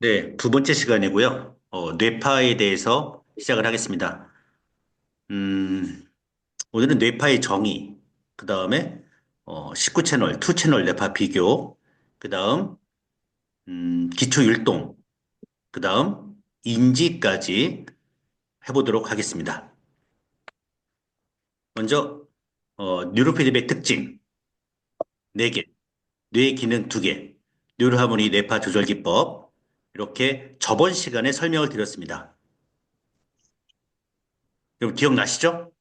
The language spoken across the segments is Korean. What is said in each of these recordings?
네, 두 번째 시간이고요. 뇌파에 대해서 시작을 하겠습니다. 음, 오늘은 뇌파의 정의, 그 다음에 19채널, 2채널 뇌파 비교, 그 다음 기초 율동, 그 다음 인지까지 해보도록 하겠습니다. 먼저 뉴로피드백 특징 4개, 뇌 기능 2개, 뉴로하모니 뇌파 조절 기법 이렇게 저번 시간에 설명을 드렸습니다. 여러분 기억나시죠?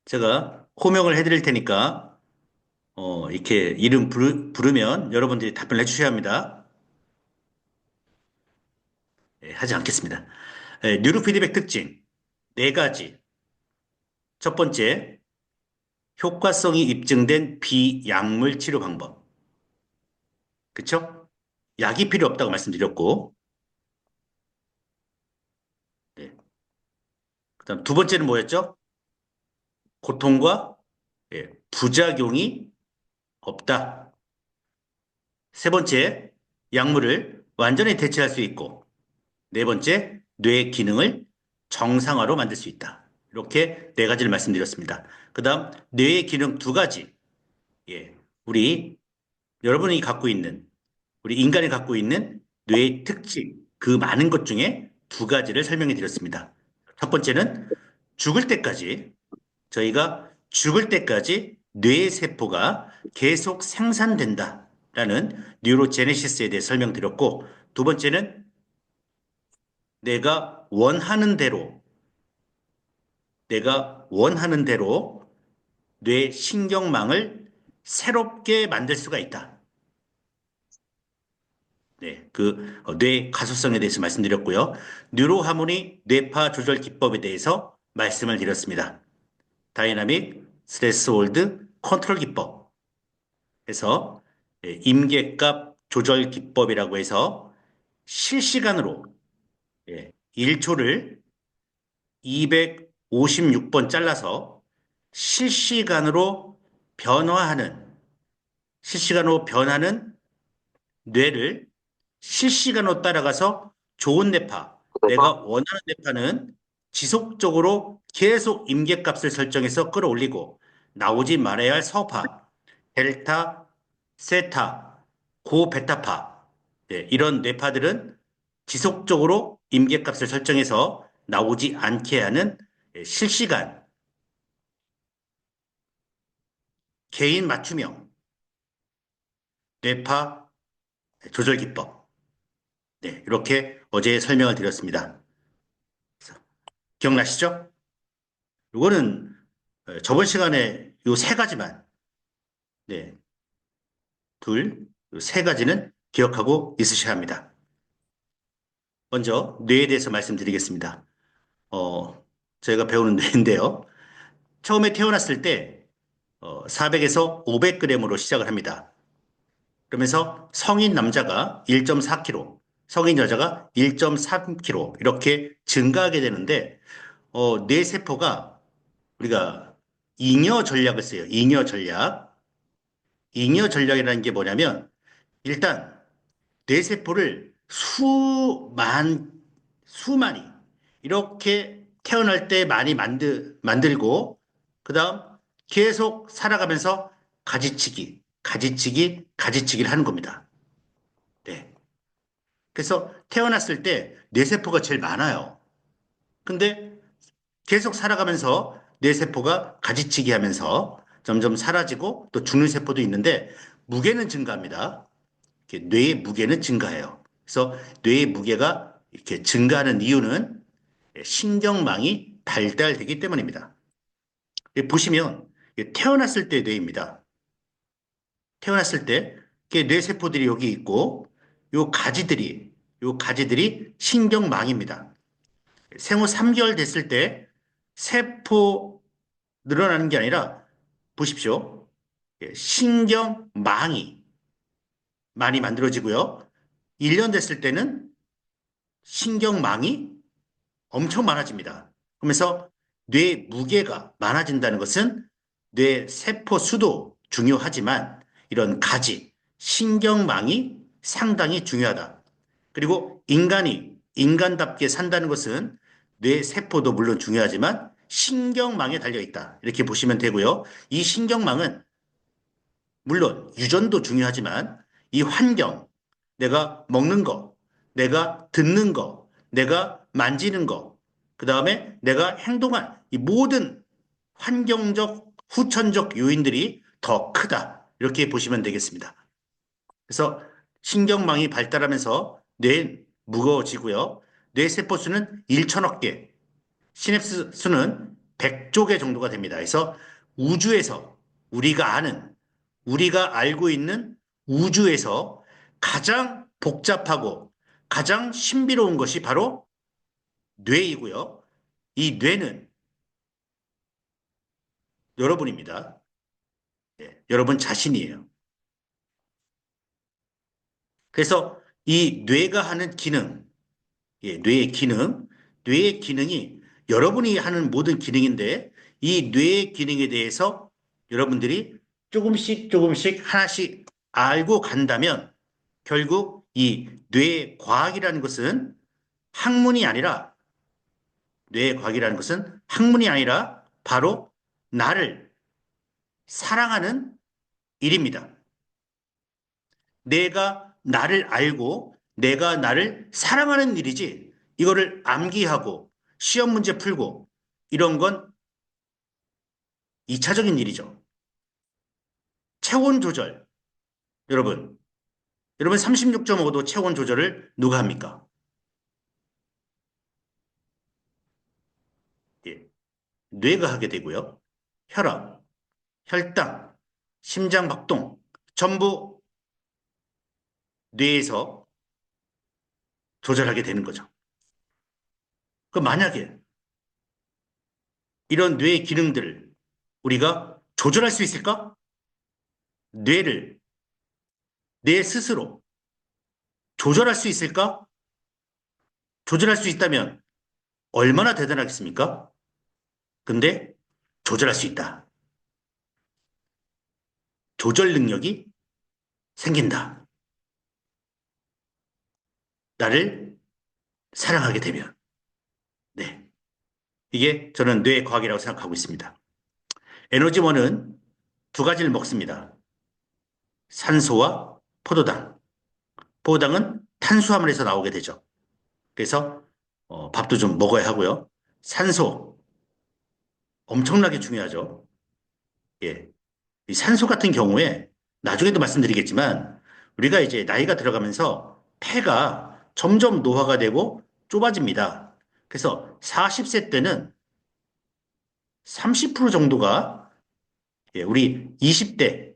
제가 호명을 해드릴 테니까 이렇게 이름 부르면 여러분들이 답변을 해주셔야 합니다. 예, 하지 않겠습니다. 예, 뉴로 피드백 특징 4가지. 첫 번째, 효과성이 입증된 비약물 치료 방법. 그쵸? 약이 필요 없다고 말씀드렸고, 네. 그다음 두 번째는 뭐였죠? 고통과 부작용이 없다. 세 번째, 약물을 완전히 대체할 수 있고, 네 번째, 뇌 기능을 정상화로 만들 수 있다. 이렇게 4가지를 말씀드렸습니다. 그 다음, 뇌의 기능 2가지. 예. 우리, 여러분이 갖고 있는, 우리 인간이 갖고 있는 뇌의 특징, 그 많은 것 중에 2가지를 설명해 드렸습니다. 첫 번째는 죽을 때까지, 저희가 죽을 때까지 뇌의 세포가 계속 생산된다라는 뉴로제네시스에 대해 설명드렸고, 두 번째는 내가 원하는 대로 내가 원하는 대로 뇌 신경망을 새롭게 만들 수가 있다. 네, 뇌 가소성에 대해서 말씀드렸고요. 뉴로하모니 뇌파 조절 기법에 대해서 말씀을 드렸습니다. 다이나믹 스트레스 홀드 컨트롤 기법에서 임계값 조절 기법이라고 해서 실시간으로 1초를 256번 잘라서 실시간으로 변화하는, 실시간으로 변하는 뇌를 실시간으로 따라가서 좋은 뇌파, 내가 원하는 뇌파는 지속적으로 계속 임계값을 설정해서 끌어올리고 나오지 말아야 할 서파, 델타, 세타, 고베타파, 이런 뇌파들은 지속적으로 임계값을 설정해서 나오지 않게 하는 실시간 개인 맞춤형 뇌파 조절 기법. 네, 이렇게 어제 설명을 드렸습니다. 기억나시죠? 이거는 저번 시간에 요 3가지만, 네, 요 3가지는 기억하고 있으셔야 합니다. 먼저 뇌에 대해서 말씀드리겠습니다. 어, 저희가 배우는 뇌인데요. 처음에 태어났을 때 400에서 500g으로 시작을 합니다. 그러면서 성인 남자가 1.4kg, 성인 여자가 1.3kg 이렇게 증가하게 되는데 뇌 세포가 우리가 잉여 전략을 써요. 잉여 전략. 잉여 전략이라는 게 뭐냐면 일단 뇌 세포를 수많이 이렇게 태어날 때 많이 만들고 그다음 계속 살아가면서 가지치기를 하는 겁니다. 네. 그래서 태어났을 때 뇌세포가 제일 많아요. 근데 계속 살아가면서 뇌세포가 가지치기 하면서 점점 사라지고 또 죽는 세포도 있는데 무게는 증가합니다. 이렇게 뇌의 무게는 증가해요. 그래서 뇌의 무게가 이렇게 증가하는 이유는 신경망이 발달되기 때문입니다. 보시면 태어났을 때 뇌입니다. 태어났을 때 뇌세포들이 여기 있고 요 가지들이 신경망입니다. 생후 3개월 됐을 때 세포 늘어나는 게 아니라 보십시오. 신경망이 많이 만들어지고요. 1년 됐을 때는 신경망이 엄청 많아집니다. 그러면서 뇌 무게가 많아진다는 것은 뇌 세포 수도 중요하지만 이런 가지, 신경망이 상당히 중요하다. 그리고 인간이 인간답게 산다는 것은 뇌 세포도 물론 중요하지만 신경망에 달려 있다. 이렇게 보시면 되고요. 이 신경망은 물론 유전도 중요하지만 이 환경, 내가 먹는 거, 내가 듣는 거, 내가 만지는 거, 그 다음에 내가 행동한 이 모든 환경적, 후천적 요인들이 더 크다. 이렇게 보시면 되겠습니다. 그래서 신경망이 발달하면서 뇌는 무거워지고요. 뇌세포 수는 1천억 개, 시냅스 수는 100조 개 정도가 됩니다. 그래서 우주에서 우리가 아는, 우리가 알고 있는 우주에서 가장 복잡하고 가장 신비로운 것이 바로 뇌이고요. 이 뇌는 여러분입니다. 예, 여러분 자신이에요. 그래서 이 뇌가 하는 기능, 예, 뇌의 기능이 여러분이 하는 모든 기능인데 이 뇌의 기능에 대해서 여러분들이 조금씩 조금씩 하나씩 알고 간다면 결국 이 뇌의 과학이라는 것은 학문이 아니라 뇌의 과학이라는 것은 학문이 아니라 바로 나를 사랑하는 일입니다. 내가 나를 알고 내가 나를 사랑하는 일이지 이거를 암기하고 시험 문제 풀고 이런 건 2차적인 일이죠. 체온 조절. 여러분 36.5도 체온 조절을 누가 합니까? 예, 뇌가 하게 되고요. 혈압, 혈당, 심장 박동 전부 뇌에서 조절하게 되는 거죠. 그 만약에 이런 뇌의 기능들을 우리가 조절할 수 있을까? 뇌를 내 스스로 조절할 수 있을까? 조절할 수 있다면 얼마나 대단하겠습니까? 근데 조절할 수 있다. 조절 능력이 생긴다. 나를 사랑하게 되면. 네. 이게 저는 뇌의 과학이라고 생각하고 있습니다. 에너지원은 두 가지를 먹습니다. 산소와 포도당. 포도당은 탄수화물에서 나오게 되죠. 그래서 밥도 좀 먹어야 하고요. 산소 엄청나게 중요하죠. 예. 이 산소 같은 경우에 나중에도 말씀드리겠지만 우리가 이제 나이가 들어가면서 폐가 점점 노화가 되고 좁아집니다. 그래서 40세 때는 30% 정도가 예, 우리 20대,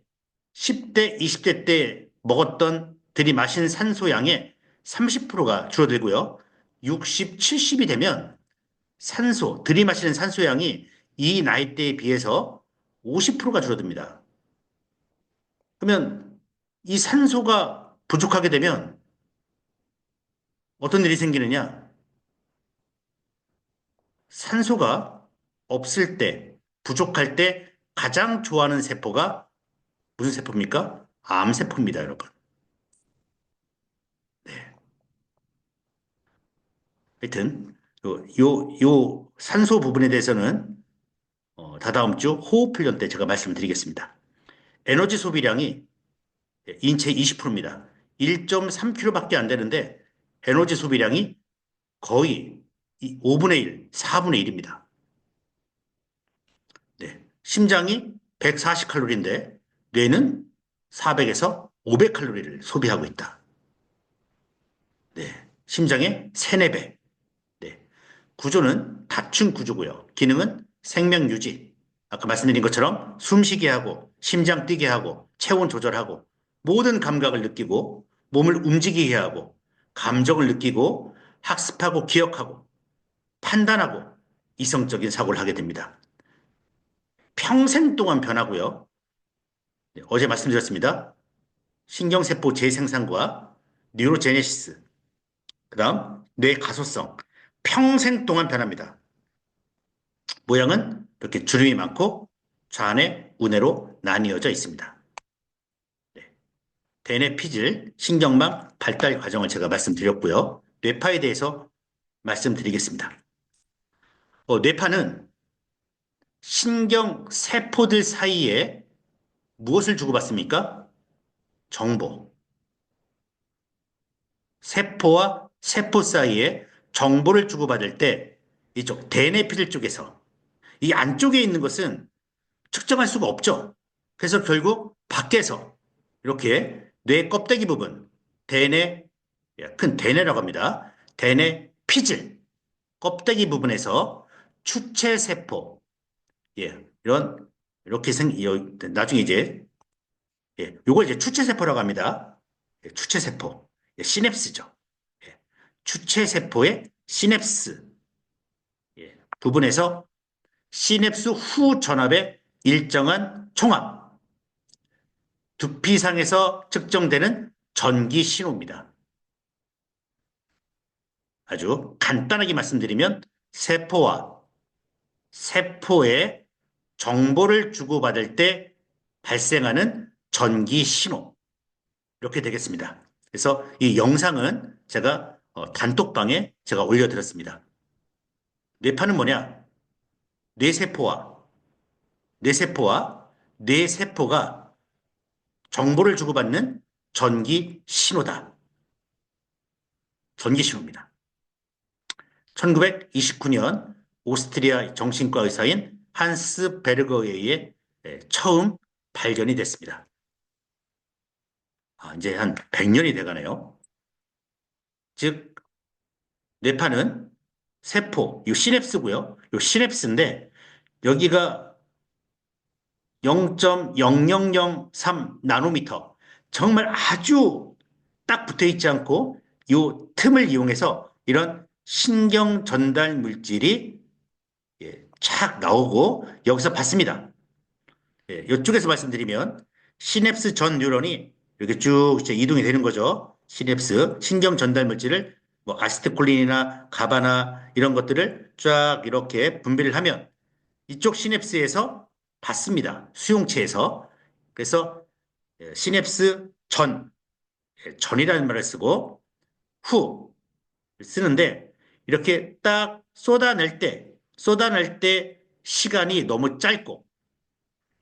10대, 20대 때 먹었던 들이마신 산소 양의 30%가 줄어들고요. 60, 70이 되면 들이마시는 산소 양이 이 나이대에 비해서 50%가 줄어듭니다. 그러면 이 산소가 부족하게 되면 어떤 일이 생기느냐? 산소가 없을 때, 부족할 때 가장 좋아하는 세포가 무슨 세포입니까? 암세포입니다, 여러분. 네. 하여튼, 요 산소 부분에 대해서는 다다음 주 호흡 훈련 때 제가 말씀을 드리겠습니다. 에너지 소비량이 인체 20%입니다. 1.3kg밖에 안 되는데 에너지 소비량이 거의 5분의 1, 4분의 1입니다. 네. 심장이 140칼로리인데 뇌는 400에서 500칼로리를 소비하고 있다. 네. 심장의 3, 4배. 네. 구조는 다층 구조고요. 기능은 생명 유지. 아까 말씀드린 것처럼 숨쉬게 하고 심장 뛰게 하고 체온 조절하고 모든 감각을 느끼고 몸을 움직이게 하고 감정을 느끼고 학습하고 기억하고 판단하고 이성적인 사고를 하게 됩니다. 평생 동안 변하고요. 네, 어제 말씀드렸습니다. 신경세포 재생산과 뉴로제네시스, 그 다음 뇌 가소성, 평생 동안 변합니다. 모양은 이렇게 주름이 많고 좌뇌, 우뇌로 나뉘어져 있습니다. 네, 대뇌 피질, 신경망 발달 과정을 제가 말씀드렸고요. 뇌파에 대해서 말씀드리겠습니다. 뇌파는 신경 세포들 사이에 무엇을 주고받습니까? 정보. 세포와 세포 사이에 정보를 주고받을 때 이쪽 대뇌 피질 쪽에서 이 안쪽에 있는 것은 측정할 수가 없죠. 그래서 결국 밖에서 이렇게 뇌 껍데기 부분, 대뇌, 큰 대뇌라고 합니다. 대뇌 피질, 껍데기 부분에서 추체세포, 이런, 이렇게 나중에 이제, 요걸 이제 추체세포라고 합니다. 추체세포, 시냅스죠. 추체세포의 시냅스, 부분에서 시냅스 후 전압의 일정한 총합, 두피상에서 측정되는 전기 신호입니다. 아주 간단하게 말씀드리면 세포와 세포의 정보를 주고받을 때 발생하는 전기 신호. 이렇게 되겠습니다. 그래서 이 영상은 제가 단톡방에 제가 올려드렸습니다. 뇌파는 뭐냐? 뇌세포와 뇌세포와 뇌세포가 정보를 주고받는 전기 신호다. 전기 신호입니다. 1929년 오스트리아 정신과 의사인 한스 베르거에 의해 처음 발견이 됐습니다. 이제 한 100년이 돼가네요. 즉, 뇌파는 세포, 이 시냅스고요. 이 시냅스인데 여기가 0.0003 나노미터, 정말 아주 딱 붙어 있지 않고 이 틈을 이용해서 이런 신경 전달 물질이 착 나오고 여기서 받습니다. 이쪽에서 말씀드리면 시냅스 전 뉴런이 이렇게 쭉 이동이 되는 거죠. 시냅스, 신경 전달 물질을 뭐 아세틸콜린이나 가바나 이런 것들을 쫙 이렇게 분비를 하면 이쪽 시냅스에서 받습니다. 수용체에서. 그래서 시냅스 전이라는 말을 쓰고 후 쓰는데 이렇게 딱 쏟아낼 때 시간이 너무 짧고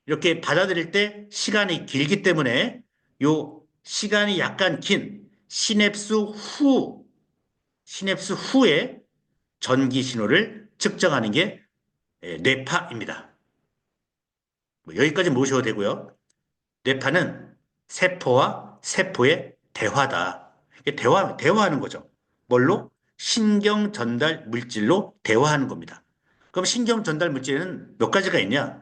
이렇게 받아들일 때 시간이 길기 때문에 요 시간이 약간 긴 시냅스 후에 전기 신호를 측정하는 게 뇌파입니다. 뭐 여기까지 모셔도 되고요. 뇌파는 세포와 세포의 대화다. 이게 대화하는 거죠. 뭘로? 신경 전달 물질로 대화하는 겁니다. 그럼 신경 전달 물질은 몇 가지가 있냐?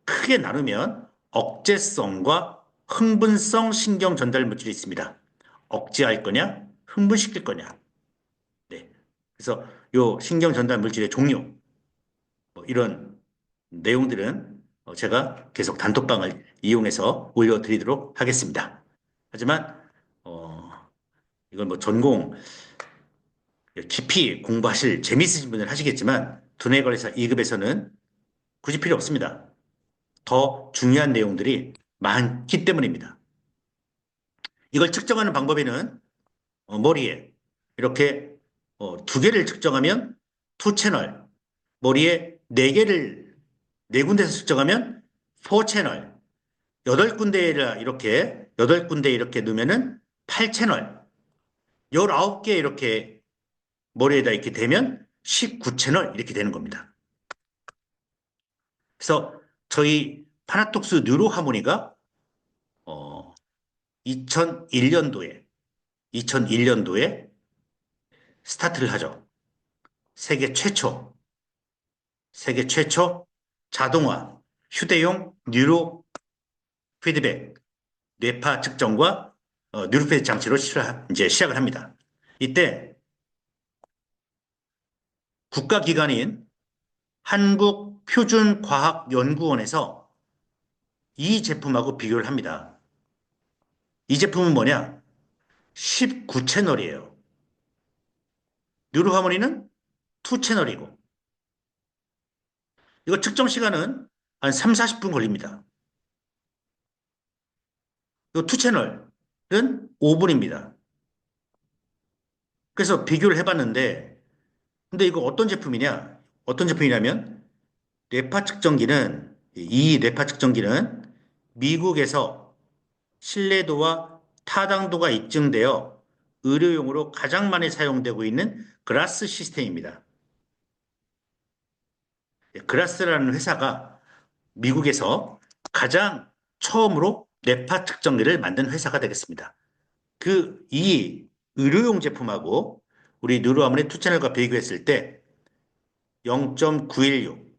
크게 나누면 억제성과 흥분성 신경 전달 물질이 있습니다. 억제할 거냐? 흥분시킬 거냐? 네. 그래서 요 신경 전달 물질의 종류, 뭐 이런 내용들은 제가 계속 단톡방을 이용해서 올려드리도록 하겠습니다. 하지만 이건 뭐 전공 깊이 공부하실 재미있으신 분들 하시겠지만 두뇌거래사 2급에서는 굳이 필요 없습니다. 더 중요한 내용들이 많기 때문입니다. 이걸 측정하는 방법에는 머리에 이렇게 두 개를 측정하면 투 채널, 머리에 네 군데에서 측정하면 4 채널, 여덟 군데 이렇게 넣으면은 8 채널, 19개 이렇게 머리에다 이렇게 대면 19 채널 이렇게 되는 겁니다. 그래서 저희 파나톡스 뉴로하모니가 2001년도에 스타트를 하죠. 세계 최초 자동화 휴대용 뉴로 피드백 뇌파 측정과 뉴로 피드백 장치로 이제 시작을 합니다. 이때 국가기관인 한국표준과학연구원에서 이 제품하고 비교를 합니다. 이 제품은 뭐냐? 19채널이에요. 뉴로하모니는 2 채널이고 이거 측정 시간은 한 3, 40분 걸립니다. 이거 2 채널 5분입니다. 그래서 비교를 해봤는데, 근데 이거 어떤 제품이냐? 어떤 제품이냐면, 뇌파 측정기는, 이 뇌파 측정기는 미국에서 신뢰도와 타당도가 입증되어 의료용으로 가장 많이 사용되고 있는 그라스 시스템입니다. 그라스라는 회사가 미국에서 가장 처음으로 뇌파 측정기를 만든 회사가 되겠습니다. 이 의료용 제품하고 우리 누르아몬의 투채널과 비교했을 때 0.916,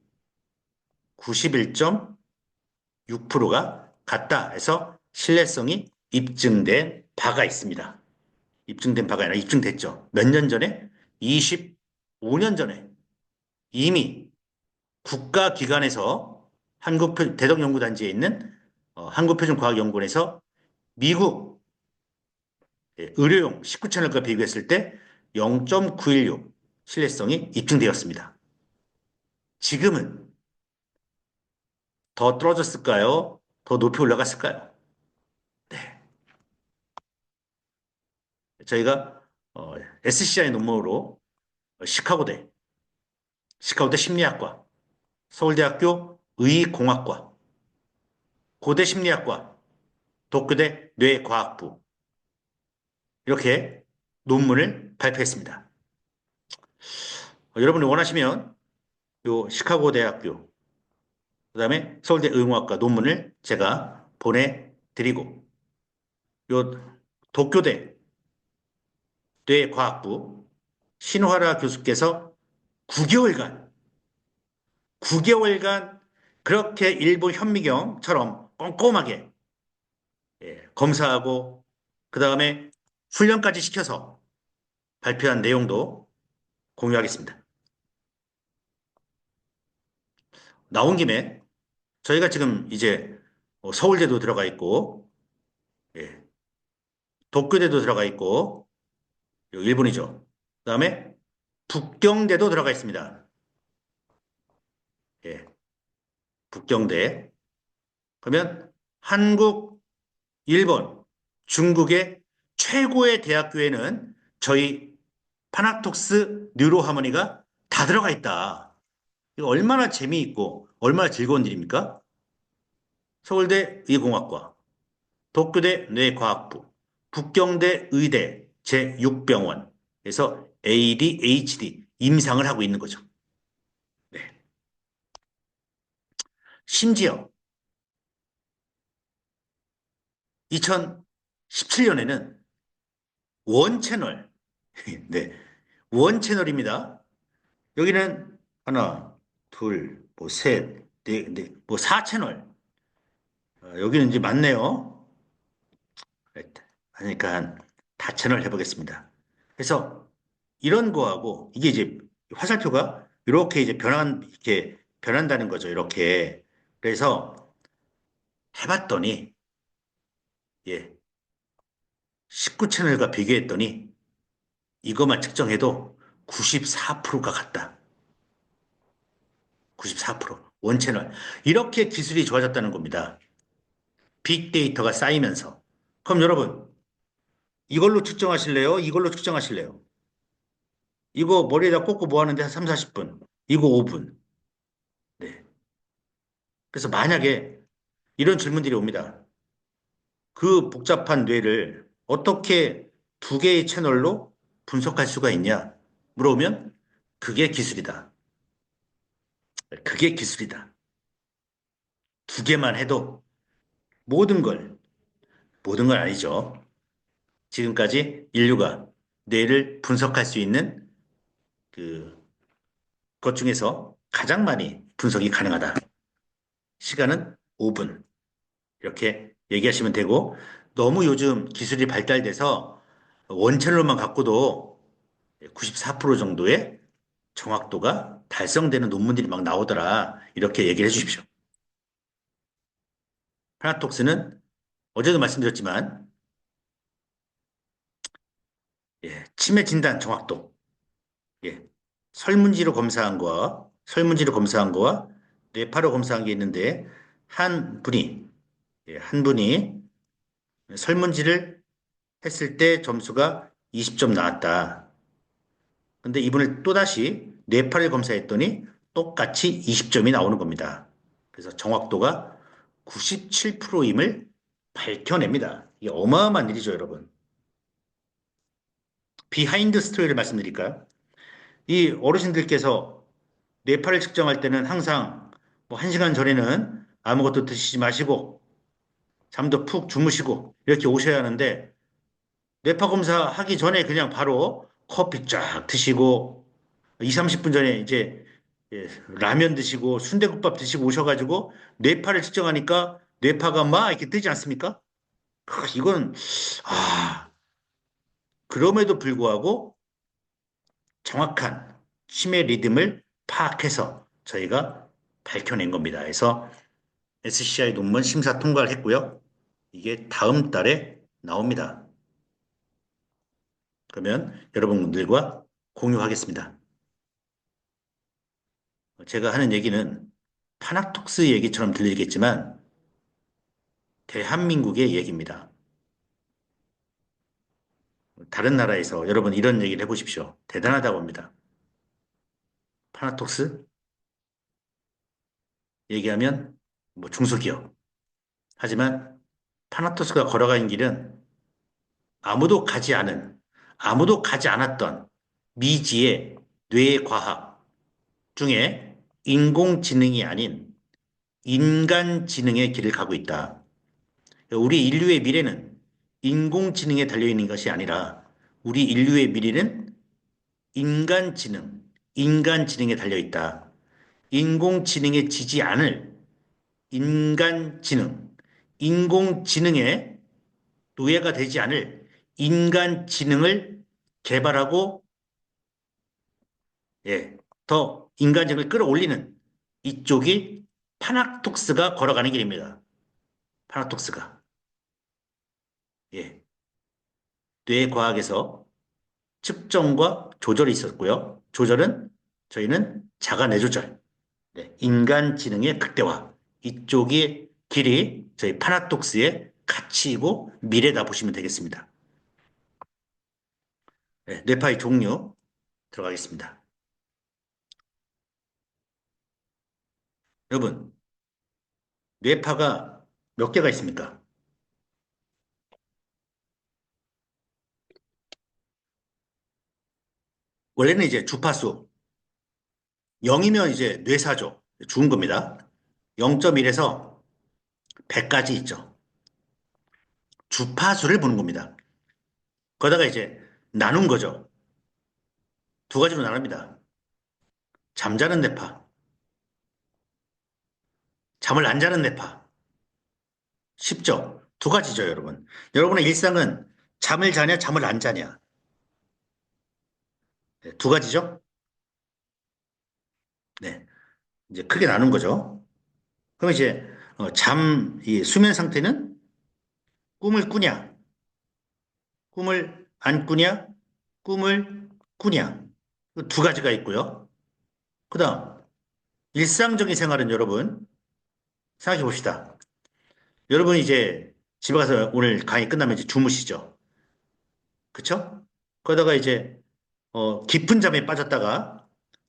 91.6%가 같다 해서 신뢰성이 입증된 바가 있습니다. 입증된 바가 아니라 입증됐죠. 몇 년 전에? 25년 전에 이미 국가기관에서 대덕연구단지에 있는 한국표준과학연구원에서 미국 의료용 19채널과 비교했을 때 0.916 신뢰성이 입증되었습니다. 지금은 더 떨어졌을까요? 더 높이 올라갔을까요? 네. 저희가 SCI 논문으로 시카고대, 시카고대 심리학과, 서울대학교 의공학과, 고대 심리학과, 도쿄대 뇌과학부 이렇게 논문을 발표했습니다. 여러분이 원하시면 요 시카고 대학교, 그다음에 서울대 의공학과 논문을 제가 보내드리고 요 도쿄대 뇌과학부 신화라 교수께서 9개월간 9개월간 그렇게 일부 현미경처럼 꼼꼼하게 검사하고 그다음에 훈련까지 시켜서 발표한 내용도 공유하겠습니다. 나온 김에 저희가 지금 이제 서울대도 들어가 있고 예, 도쿄대도 들어가 있고 일본이죠. 그다음에 북경대도 들어가 있습니다. 예, 북경대. 그러면 한국, 일본, 중국의 최고의 대학교에는 저희 파나톡스 뉴로하모니가 다 들어가 있다. 이거 얼마나 재미있고 얼마나 즐거운 일입니까? 서울대 의공학과, 도쿄대 뇌과학부, 북경대 의대 제6병원에서 ADHD 임상을 하고 있는 거죠. 네. 심지어 2017년에는 원 채널, 네, 원 채널입니다. 여기는 하나, 둘, 뭐 셋, 뭐 4채널. 여기는 이제 많네요. 그러니까 다 채널 해보겠습니다. 그래서 이런 거하고 이게 이제 화살표가 이렇게 이제 이렇게 변한다는 거죠. 이렇게. 그래서 해봤더니, 예, 19채널과 비교했더니 이것만 측정해도 94%가 같다. 94%. 원채널. 이렇게 기술이 좋아졌다는 겁니다. 빅데이터가 쌓이면서. 그럼 여러분, 이걸로 측정하실래요? 이걸로 측정하실래요? 이거 머리에다 꽂고 뭐 하는데 한 3, 40분. 이거 5분. 네. 그래서 만약에 이런 질문들이 옵니다. 그 복잡한 뇌를 어떻게 두 개의 채널로 분석할 수가 있냐? 물어보면 그게 기술이다. 그게 기술이다. 두 개만 해도 모든 걸, 모든 건 아니죠. 지금까지 인류가 뇌를 분석할 수 있는 그 것 중에서 가장 많이 분석이 가능하다. 시간은 5분. 이렇게 얘기하시면 되고, 너무 요즘 기술이 발달돼서 원체로만 갖고도 94% 정도의 정확도가 달성되는 논문들이 막 나오더라. 이렇게 얘기를 해주십시오. 파나톡스는 어제도 말씀드렸지만, 치매 진단 정확도, 예, 설문지로 검사한 거와 뇌파로 검사한 게 있는데, 한 분이 설문지를 했을 때 점수가 20점 나왔다. 근데 이분을 또다시 뇌파를 검사했더니 똑같이 20점이 나오는 겁니다. 그래서 정확도가 97%임을 밝혀냅니다. 이게 어마어마한 일이죠, 여러분. 비하인드 스토리를 말씀드릴까요? 이 어르신들께서 뇌파를 측정할 때는 항상 뭐 1시간 전에는 아무것도 드시지 마시고 잠도 푹 주무시고 이렇게 오셔야 하는데 뇌파 검사 하기 전에 그냥 바로 커피 쫙 드시고 2, 30분 전에 이제 예, 라면 드시고 순대국밥 드시고 오셔가지고 뇌파를 측정하니까 뇌파가 막 이렇게 뜨지 않습니까? 이건 아 그럼에도 불구하고 정확한 심의 리듬을 파악해서 저희가 밝혀낸 겁니다. 그래서 SCI 논문 심사 통과를 했고요. 이게 다음 달에 나옵니다. 그러면 여러분들과 공유하겠습니다. 제가 하는 얘기는 파나톡스 얘기처럼 들리겠지만 대한민국의 얘기입니다. 다른 나라에서 여러분 이런 얘기를 해보십시오. 대단하다고 합니다. 파나톡스 얘기하면 뭐 중소기업. 하지만 파나톡스가 걸어가는 길은 아무도 가지 않은, 아무도 가지 않았던 미지의 뇌과학 중에 인공지능이 아닌 인간지능의 길을 가고 있다. 우리 인류의 미래는 인공지능에 달려있는 것이 아니라 우리 인류의 미래는 인간지능, 인간지능에 달려있다. 인공지능에 지지 않을 인간지능, 인공지능에 노예가 되지 않을 인간지능을 개발하고 예, 더 인간지능을 끌어올리는 이쪽이 파나톡스가 걸어가는 길입니다. 파나톡스가. 예, 뇌과학에서 측정과 조절이 있었고요. 조절은 저희는 자가 뇌조절, 네, 인간지능의 극대화 이쪽이 길이 저희 파나톡스의 가치이고 미래다 보시면 되겠습니다. 네, 뇌파의 종류 들어가겠습니다. 여러분, 뇌파가 몇 개가 있습니까? 원래는 이제 주파수 0이면 이제 뇌사죠. 죽은 겁니다. 0.1에서 100까지 있죠. 주파수를 보는 겁니다. 거다가 이제 나눈 거죠. 두 가지로 나눕니다. 잠자는 뇌파, 잠을 안 자는 뇌파. 쉽죠? 두 가지죠, 여러분. 여러분의 일상은 잠을 자냐, 잠을 안 자냐. 네, 두 가지죠? 네. 이제 크게 나눈 거죠. 그럼 이제 이 수면 상태는 꿈을 꾸냐, 꿈을 안 꾸냐, 꿈을 꾸냐. 두 가지가 있고요. 그 다음, 일상적인 생활은 여러분, 생각해 봅시다. 여러분 이제 집에 가서 오늘 강의 끝나면 이제 주무시죠. 그쵸? 그러다가 이제, 깊은 잠에 빠졌다가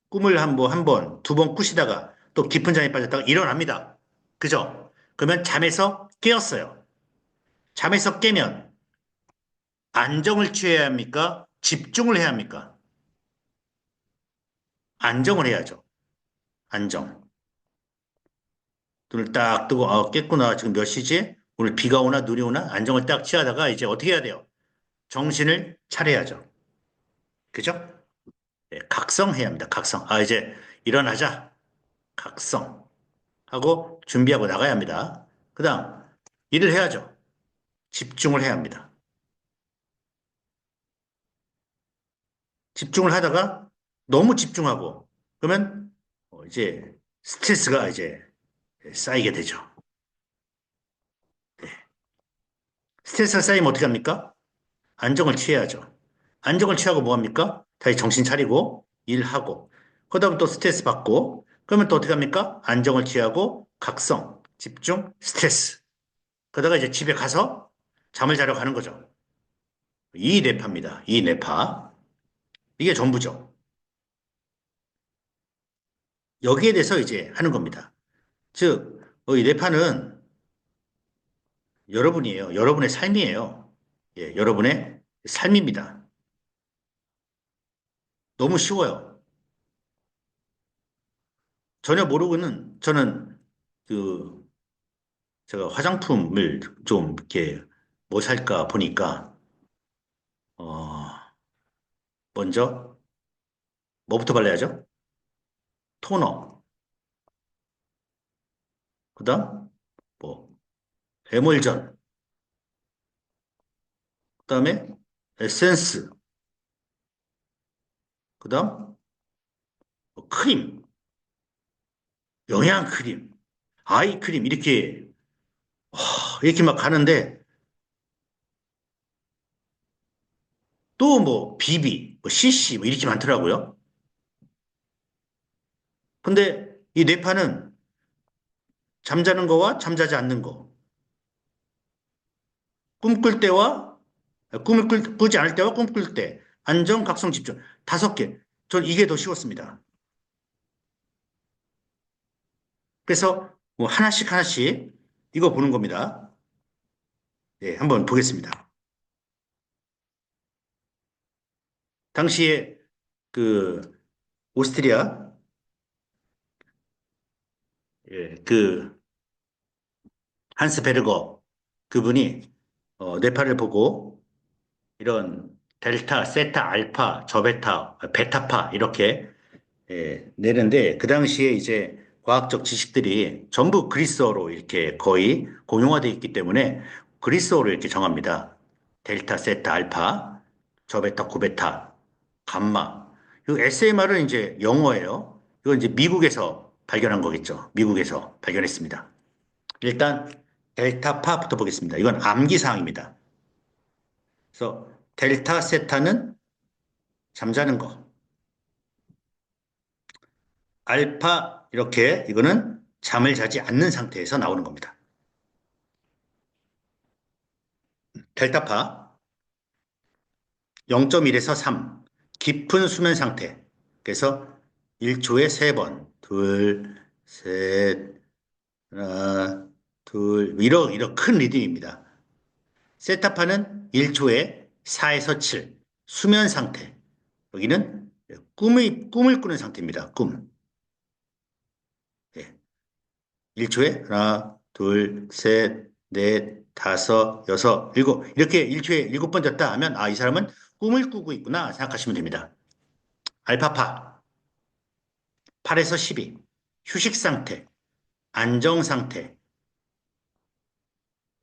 꿈을 한 번, 두 번 꾸시다가 또 깊은 잠에 빠졌다가 일어납니다. 그죠? 그러면 잠에서 깨었어요. 잠에서 깨면 안정을 취해야 합니까? 집중을 해야 합니까? 안정을 해야죠. 안정. 눈을 딱 뜨고, 깼구나. 지금 몇 시지? 오늘 비가 오나 눈이 오나? 안정을 딱 취하다가 이제 어떻게 해야 돼요? 정신을 차려야죠. 그죠? 네, 각성해야 합니다. 각성. 이제 일어나자. 각성. 하고 준비하고 나가야 합니다. 그 다음, 일을 해야죠. 집중을 해야 합니다. 집중을 하다가 너무 집중하고, 그러면 이제 스트레스가 이제 쌓이게 되죠. 스트레스가 쌓이면 어떻게 합니까? 안정을 취해야죠. 안정을 취하고 뭐 합니까? 다시 정신 차리고 일하고 그다음 또 스트레스 받고 그러면 또 어떻게 합니까? 안정을 취하고 각성, 집중, 스트레스. 그러다가 이제 집에 가서 잠을 자러 가는 거죠. 이 뇌파입니다. 이 뇌파. 이게 전부죠. 여기에 대해서 이제 하는 겁니다. 즉, 이 뇌파는 여러분이에요. 여러분의 삶이에요. 예, 여러분의 삶입니다. 너무 쉬워요. 전혀 모르고는 저는 그 제가 화장품을 좀 이렇게 뭐 살까 보니까 어 먼저 뭐부터 발라야죠? 토너, 그다음 뭐 에멀전, 그다음에 에센스, 그다음 뭐 크림, 영양 크림, 아이 크림 이렇게 막 가는데 또 뭐 BB, 뭐 CC 뭐 이렇게 많더라고요. 근데 이 뇌파는 잠자는 거와 잠자지 않는 거, 꿈꿀 때와 꾸지 않을 때와 꿈꿀 때, 안정, 각성, 집중. 5개. 전 이게 더 쉬웠습니다. 그래서 뭐 하나씩 하나씩 이거 보는 겁니다. 예, 한번 보겠습니다. 당시에 그 오스트리아 예, 그 한스 베르거 그분이 뇌파를 보고 이런 델타, 세타, 알파, 저베타, 베타파 이렇게 내는데 그 당시에 이제 과학적 지식들이 전부 그리스어로 이렇게 거의 공용화되어 있기 때문에 그리스어로 이렇게 정합니다. 델타, 세타, 알파, 저베타, 구베타, 감마. 이 SMR은 이제 영어예요. 이건 이제 미국에서 발견한 거겠죠. 미국에서 발견했습니다. 일단 델타파부터 보겠습니다. 이건 암기사항입니다. 그래서 델타, 세타는 잠자는 거. 알파 이렇게 이거는 잠을 자지 않는 상태에서 나오는 겁니다. 델타파 0.1에서 3 깊은 수면 상태. 그래서 1초에 3번 둘, 셋, 하나, 둘 이런 큰 리듬입니다. 세타파는 1초에 4에서 7 수면 상태. 여기는 꿈을 꾸는 상태입니다. 꿈. 예. 1초에 하나, 둘, 셋, 넷, 다섯, 여섯, 일곱. 이렇게 1초에 7번 졌다 하면, 이 사람은 꿈을 꾸고 있구나 생각하시면 됩니다. 알파파, 8에서 12. 휴식 상태, 안정 상태.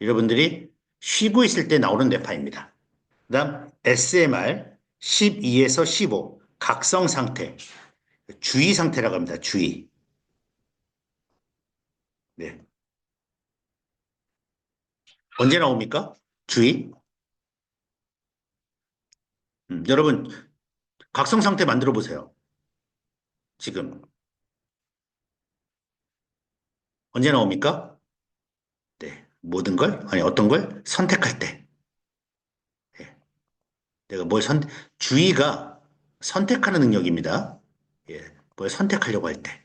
여러분들이 쉬고 있을 때 나오는 뇌파입니다. 그 다음, SMR, 12에서 15. 각성 상태, 주의 상태라고 합니다. 주의. 네. 언제 나옵니까? 주의. 여러분, 각성 상태 만들어 보세요. 지금. 언제 나옵니까? 네. 모든 걸, 아니, 어떤 걸 선택할 때. 예. 내가 주의가 선택하는 능력입니다. 예. 뭘 선택하려고 할 때.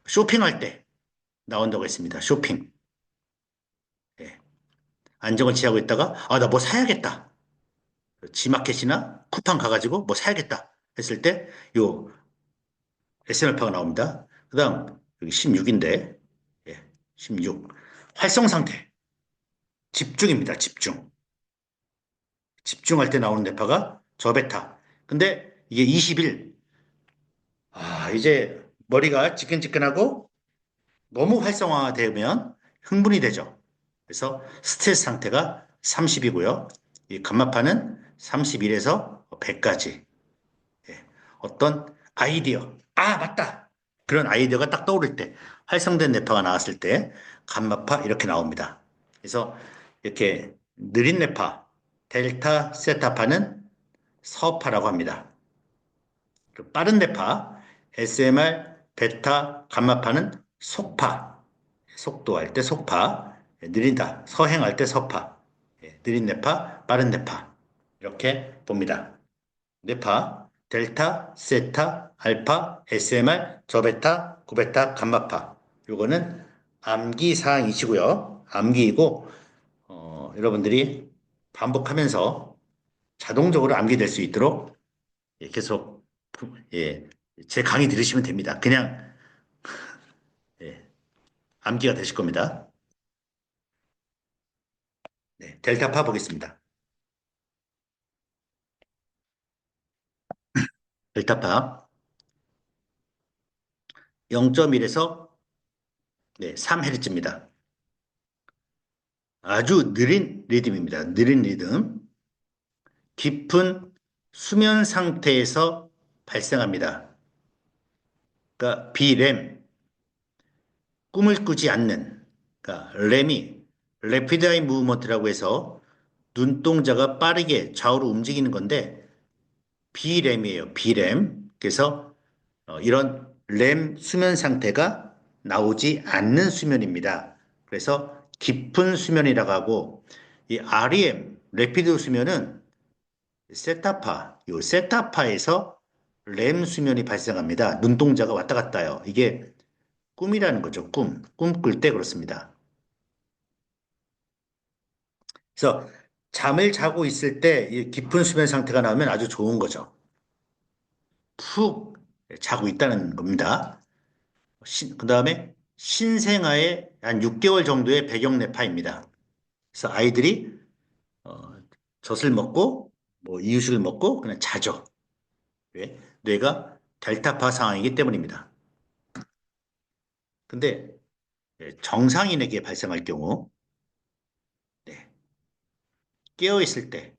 쇼핑할 때 나온다고 했습니다. 쇼핑. 예. 안정을 취하고 있다가, 나 뭐 사야겠다. 지마켓이나 쿠팡 가가지고 뭐 사야겠다. 했을 때, 요 SNL파가 나옵니다. 그 다음, 여기 16인데, 예. 16. 활성 상태. 집중입니다. 집중. 집중할 때 나오는 뇌파가 저베타. 근데 이게 20일, 이제 머리가 지끈지끈하고 너무 활성화되면 흥분이 되죠. 그래서 스트레스 상태가 30이고요. 이 감마파는 31에서 100까지. 어떤 아이디어, 맞다. 그런 아이디어가 딱 떠오를 때, 활성된 뇌파가 나왔을 때, 감마파 이렇게 나옵니다. 그래서 이렇게 느린 뇌파, 델타, 세타파는 서파라고 합니다. 빠른 뇌파, SMR, 베타, 감마파는 속파, 속도할 때 속파, 느린다, 서행할 때 서파, 느린 뇌파, 빠른 뇌파. 이렇게 봅니다. 뇌파, 델타, 세타, 알파, SMR, 저베타, 고베타, 감마파. 요거는 암기 사항이시고요. 암기이고 여러분들이 반복하면서 자동적으로 암기될 수 있도록 계속 예, 제 강의 들으시면 됩니다. 그냥 예, 암기가 되실 겁니다. 네, 델타파 보겠습니다. 델타파 0.1에서 네, 3Hz입니다. 아주 느린 리듬입니다. 느린 리듬. 깊은 수면 상태에서 발생합니다. 그러니까 비렘, 꿈을 꾸지 않는, 그러니까 렘이 Rapid Eye Movement라고 해서 눈동자가 빠르게 좌우로 움직이는 건데 비렘이에요. 비렘. 그래서 이런 렘 수면 상태가 나오지 않는 수면입니다. 그래서 깊은 수면이라고 하고 이 REM, 레피드 수면은 요 세타파에서 렘 수면이 발생합니다. 눈동자가 왔다 갔다 해요. 이게 꿈이라는 거죠. 꿈. 꿈꿀 때 그렇습니다. 그래서 잠을 자고 있을 때 이 깊은 수면 상태가 나오면 아주 좋은 거죠. 푹 자고 있다는 겁니다. 그 다음에 신생아의 한 6개월 정도의 배경 뇌파입니다. 그래서 아이들이 어, 젖을 먹고 뭐 이유식을 먹고 그냥 자죠. 왜? 뇌가 델타파 상황이기 때문입니다. 근데 정상인에게 발생할 경우 네, 깨어 있을 때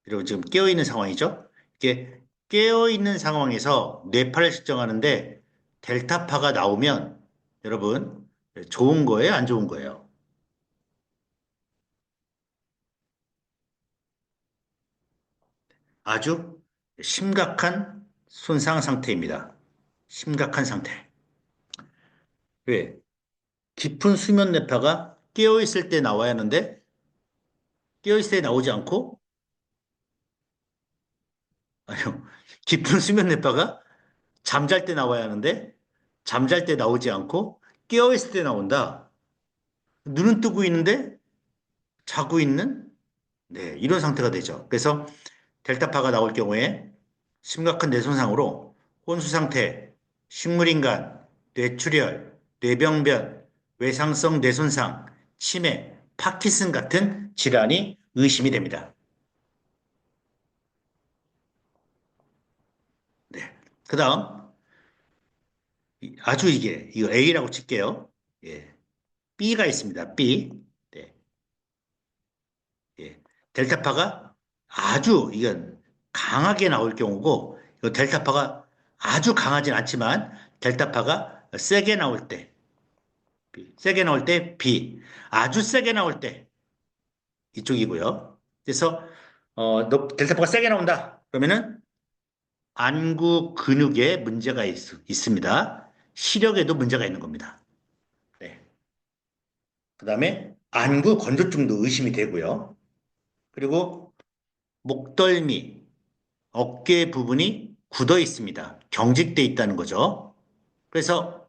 여러분 지금 깨어 있는 상황이죠? 이게 깨어 있는 상황에서 뇌파를 측정하는데 델타파가 나오면 여러분 좋은 거예요, 안 좋은 거예요? 아주 심각한 손상 상태입니다. 심각한 상태. 왜? 깊은 수면 뇌파가 깨어 있을 때 나와야 하는데 깨어 있을 때 나오지 않고 아니요. 깊은 수면 뇌파가 잠잘 때 나와야 하는데 잠잘 때 나오지 않고 깨어 있을 때 나온다. 눈은 뜨고 있는데 자고 있는 네, 이런 상태가 되죠. 그래서 델타파가 나올 경우에 심각한 뇌손상으로 혼수 상태, 식물인간, 뇌출혈, 뇌병변, 외상성 뇌손상, 치매, 파킨슨 같은 질환이 의심이 됩니다. 네. 그다음 아주 이거 A라고 칠게요. 예. B가 있습니다. B. 네. 예. 델타파가 아주 이건 강하게 나올 경우고 이거 델타파가 아주 강하진 않지만 델타파가 세게 나올 때 B. 세게 나올 때 B. 아주 세게 나올 때 이쪽이고요. 그래서 너 델타파가 세게 나온다. 그러면은 안구 근육에 문제가 있습니다. 시력에도 문제가 있는 겁니다. 네. 그다음에 안구 건조증도 의심이 되고요. 그리고 목덜미, 어깨 부분이 굳어 있습니다. 경직돼 있다는 거죠. 그래서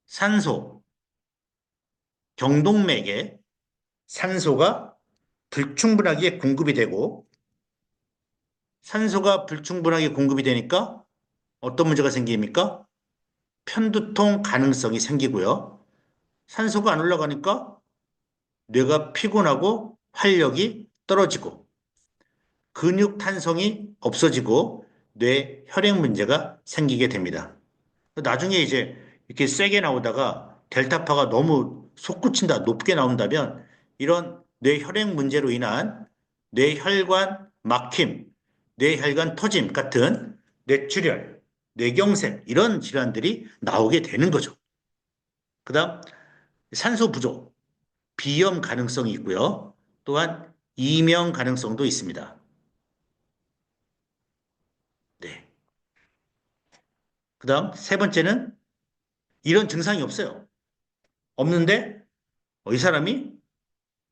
산소, 경동맥에 산소가 불충분하게 공급이 되고 산소가 불충분하게 공급이 되니까 어떤 문제가 생깁니까? 편두통 가능성이 생기고요. 산소가 안 올라가니까 뇌가 피곤하고 활력이 떨어지고 근육 탄성이 없어지고 뇌 혈액 문제가 생기게 됩니다. 나중에 이제 이렇게 세게 나오다가 델타파가 너무 솟구친다, 높게 나온다면 이런 뇌혈액 문제로 인한 뇌혈관 막힘, 뇌혈관 터짐 같은 뇌출혈, 뇌경색 이런 질환들이 나오게 되는 거죠. 그다음 산소 부족, 비염 가능성이 있고요. 또한 이명 가능성도 있습니다. 네. 그다음 세 번째는 이런 증상이 없어요. 없는데 이 사람이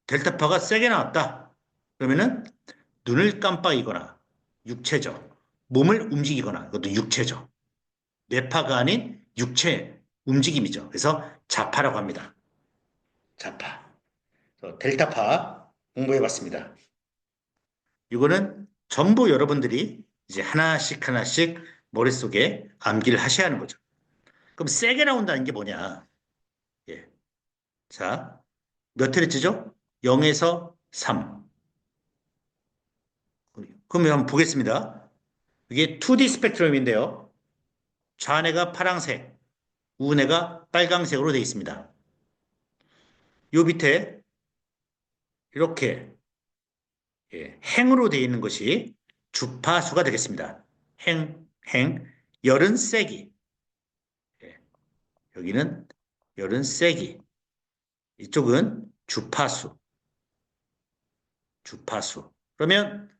델타파가 세게 나왔다. 그러면은 눈을 깜빡이거나 육체죠. 몸을 움직이거나 이것도 육체죠. 뇌파가 아닌 육체 움직임이죠. 그래서 자파라고 합니다. 자파. 델타파 공부해봤습니다. 이거는 전부 여러분들이 이제 하나씩 하나씩 머릿속에 암기를 하셔야 하는 거죠. 그럼 세게 나온다는 게 뭐냐? 예. 자, 몇 헤르츠죠? 0에서 3. 그러면 한번 보겠습니다. 이게 2D 스펙트럼인데요. 좌뇌가 파란색, 우뇌가 빨강색으로 되어 있습니다. 요 밑에 이렇게 행으로 되어 있는 것이 주파수가 되겠습니다. 행, 열은 세기. 예, 여기는 열은 세기. 이쪽은 주파수. 그러면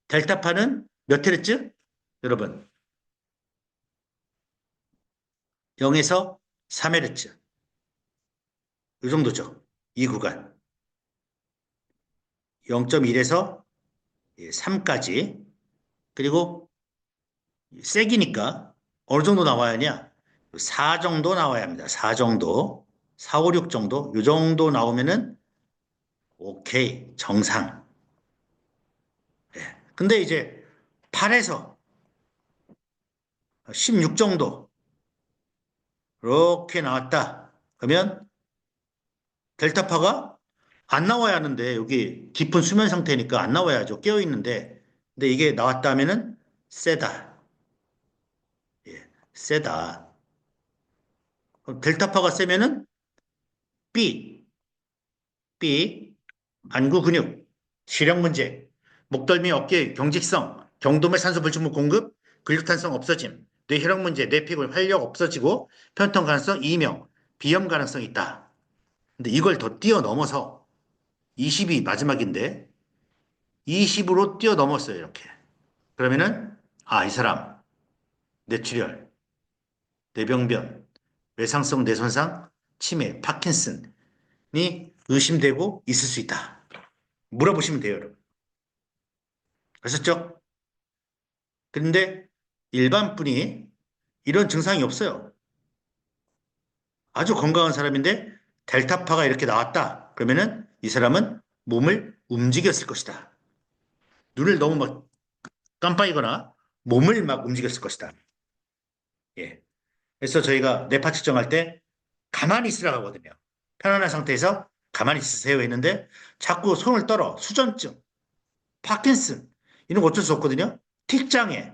델타파는 몇 헤르츠? 여러분, 0에서 3헤르츠. 이 정도죠. 이 구간. 0.1에서 3까지. 그리고 세기니까 어느 정도 나와야 하냐? 4 정도 나와야 합니다. 4 정도. 4, 5, 6 정도. 이 정도 나오면은 오케이. 정상. 근데 이제 8에서 16 정도. 이렇게 나왔다. 그러면 델타파가 안 나와야 하는데 여기 깊은 수면 상태니까 안 나와야죠. 깨어 있는데. 근데 이게 나왔다면은 세다. 예, 세다. 그럼 델타파가 세면은 B, B, 안구 근육, 시력 문제, 목덜미 어깨 경직성, 경도의 산소 불충분 공급, 근육탄성 없어짐, 뇌혈액 문제, 뇌피골 활력 없어지고 편통 가능성 이명, 비염 가능성이 있다. 근데 이걸 더 뛰어넘어서 20이 마지막인데 20으로 뛰어넘었어요, 이렇게. 그러면은 이 사람 뇌출혈, 뇌병변, 외상성 뇌손상, 치매, 파킨슨이 의심되고 있을 수 있다. 물어보시면 돼요, 여러분. 아셨죠? 근데 일반 분이 이런 증상이 없어요. 아주 건강한 사람인데 델타파가 이렇게 나왔다. 그러면은 이 사람은 몸을 움직였을 것이다. 눈을 너무 막 깜빡이거나 몸을 막 움직였을 것이다. 예. 그래서 저희가 뇌파 측정할 때 가만히 있으라고 하거든요. 편안한 상태에서 가만히 있으세요 했는데 자꾸 손을 떨어. 수전증, 파킨슨 이런 거 어쩔 수 없거든요. 틱장애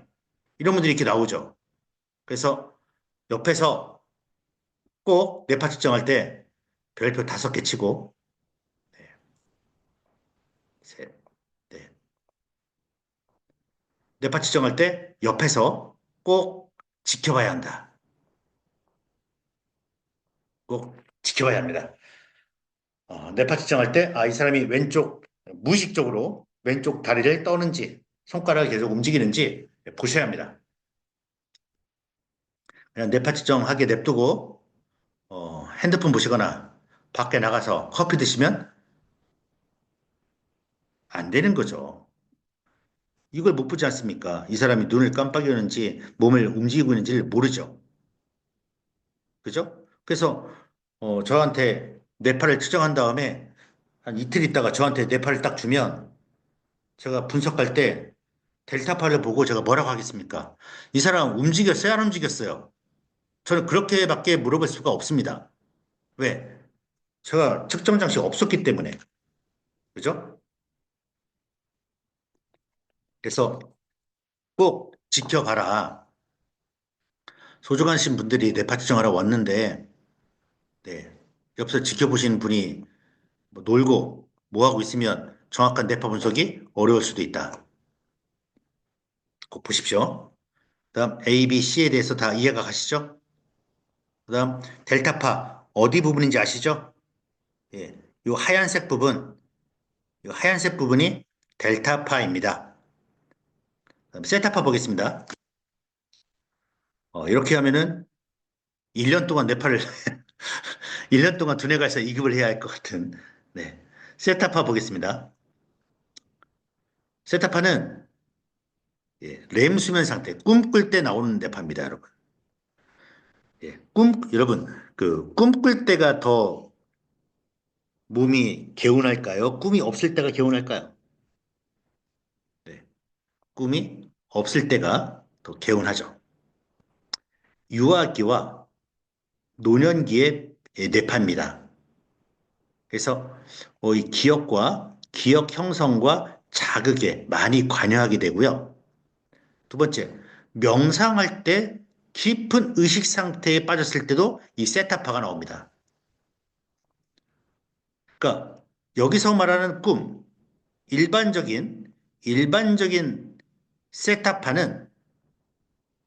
이런 분들이 이렇게 나오죠. 그래서 옆에서 꼭 뇌파 측정할 때 별표 5개 치고 네, 셋, 넷. 뇌파 측정할 때 옆에서 꼭 지켜봐야 한다. 꼭 지켜봐야 합니다. 뇌파 측정할 때, 이 사람이 무의식적으로 왼쪽 다리를 떠는지, 손가락이 계속 움직이는지 보셔야 합니다. 그냥 뇌파 측정하게 냅두고, 핸드폰 보시거나 밖에 나가서 커피 드시면 안 되는 거죠. 이걸 못 보지 않습니까? 이 사람이 눈을 깜빡이는지 몸을 움직이고 있는지를 모르죠. 그죠? 그래서, 저한테 뇌파를 측정한 다음에 한 이틀 있다가 저한테 뇌파를 딱 주면 제가 분석할 때 델타파를 보고 제가 뭐라고 하겠습니까? 이 사람 움직였어요? 안 움직였어요? 저는 그렇게밖에 물어볼 수가 없습니다. 왜? 제가 측정 장치가 없었기 때문에. 그죠? 그래서 꼭 지켜봐라. 소중하신 분들이 뇌파 측정하러 왔는데, 네. 옆에서 지켜보시는 분이 뭐 놀고 뭐 하고 있으면 정확한 뇌파 분석이 어려울 수도 있다. 꼭 보십시오. 그다음 A, B, C에 대해서 다 이해가 가시죠? 그다음 델타파 어디 부분인지 아시죠? 예, 요 하얀색 부분이 델타파입니다. 그다음 세타파 보겠습니다. 이렇게 하면은 1년 동안 네팔을 1년 동안 두뇌가에서 이급을 해야 할 것 같은 네. 세타파 보겠습니다. 세타파는 렘 수면 상태, 꿈꿀 때 나오는 뇌파입니다, 여러분. 여러분, 그 꿈꿀 때가 더 몸이 개운할까요? 꿈이 없을 때가 개운할까요? 네, 꿈이 없을 때가 더 개운하죠. 유아기와 노년기의 뇌파입니다. 그래서 이 기억 형성과 자극에 많이 관여하게 되고요. 두 번째, 명상할 때 깊은 의식 상태에 빠졌을 때도 이 세타파가 나옵니다. 그러니까 여기서 말하는 꿈, 일반적인 세타파는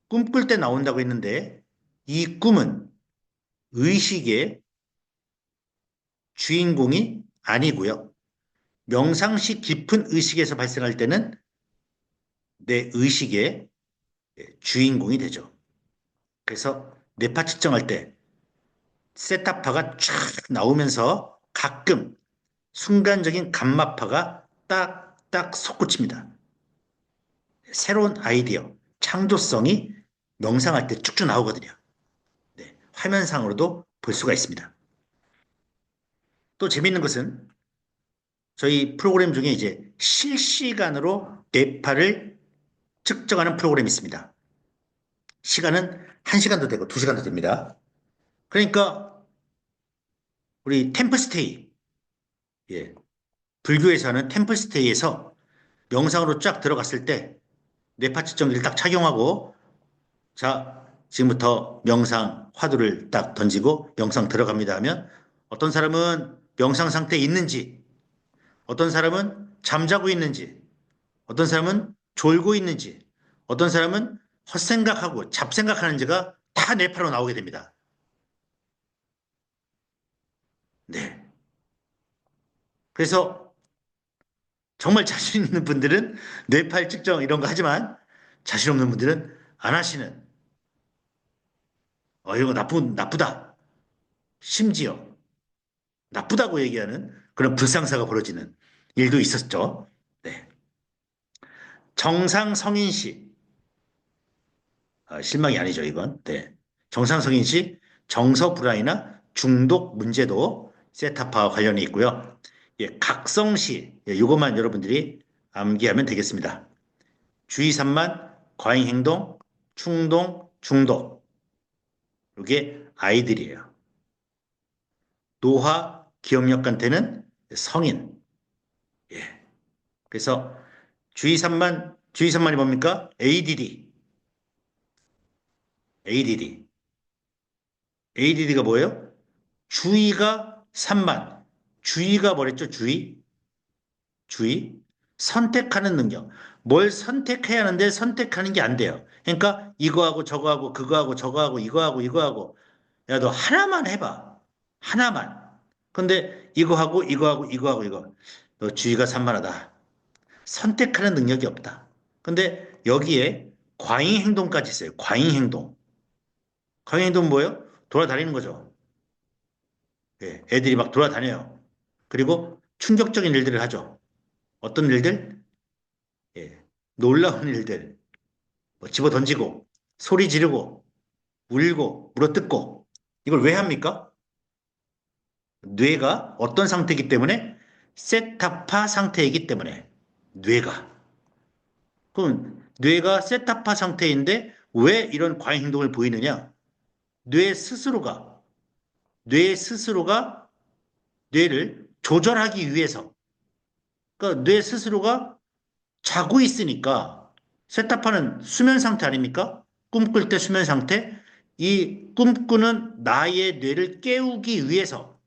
꿈꿀 때 나온다고 했는데 이 꿈은 의식의 주인공이 아니고요. 명상 시 깊은 의식에서 발생할 때는 내 의식의 주인공이 되죠. 그래서 뇌파 측정할 때 세타파가 쫙 나오면서 가끔 순간적인 감마파가 딱딱 솟구칩니다. 새로운 아이디어, 창조성이 명상할 때 쭉쭉 나오거든요. 네, 화면상으로도 볼 수가 있습니다. 또 재밌는 것은 저희 프로그램 중에 이제 실시간으로 뇌파를 측정하는 프로그램이 있습니다. 시간은 1시간도 되고 2시간도 됩니다. 그러니까 우리 템플스테이, 예, 불교에서는 템플스테이에서 명상으로 쫙 들어갔을 때 뇌파 측정기를 딱 착용하고 자, 지금부터 명상 화두를 딱 던지고 명상 들어갑니다 하면 어떤 사람은 명상 상태에 있는지, 어떤 사람은 잠자고 있는지, 어떤 사람은 졸고 있는지, 어떤 사람은 헛생각하고 잡생각하는지가 다 뇌파로 나오게 됩니다. 네. 그래서 정말 자신 있는 분들은 뇌파 측정 이런 거 하지만 자신 없는 분들은 안 하시는, 이런 거 나쁘다. 심지어 나쁘다고 얘기하는 그런 불상사가 벌어지는 일도 있었죠. 네. 정상 성인 시, 실망이 아니죠, 이건. 네. 정상 성인 시 정서 불안이나 중독 문제도 세타파와 관련이 있고요. 각성 시, 이것만 여러분들이 암기하면 되겠습니다. 주의 산만, 과잉 행동, 충동, 중독. 이게 아이들이에요. 노화, 기억력한테는 성인. 예. 그래서 주의 산만이 뭡니까? ADD. ADD. ADD가 뭐예요? 주의가 산만. 주의가 뭐랬죠? 주의. 선택하는 능력. 뭘 선택해야 하는데 선택하는 게 안 돼요. 그러니까 이거하고 저거하고 그거하고 저거하고 이거하고 이거하고 야, 너 하나만 해봐. 하나만. 근데 이거하고 이거하고 이거하고 이거. 너 주의가 산만하다. 선택하는 능력이 없다. 근데 여기에 과잉 행동까지 있어요. 과잉 행동. 과잉 행동은 뭐예요? 돌아다니는 거죠. 예, 애들이 막 돌아다녀요. 그리고 충격적인 일들을 하죠. 어떤 일들? 예, 놀라운 일들. 뭐 집어 던지고, 소리 지르고, 울고, 물어뜯고. 이걸 왜 합니까? 뇌가 어떤 상태이기 때문에? 세타파 상태이기 때문에. 뇌가. 그럼 뇌가 세타파 상태인데 왜 이런 과잉 행동을 보이느냐? 뇌 스스로가, 뇌 스스로가 뇌를 조절하기 위해서, 그러니까 뇌 스스로가 자고 있으니까 세타파는 수면 상태 아닙니까? 꿈꿀 때 수면 상태. 이 꿈꾸는 나의 뇌를 깨우기 위해서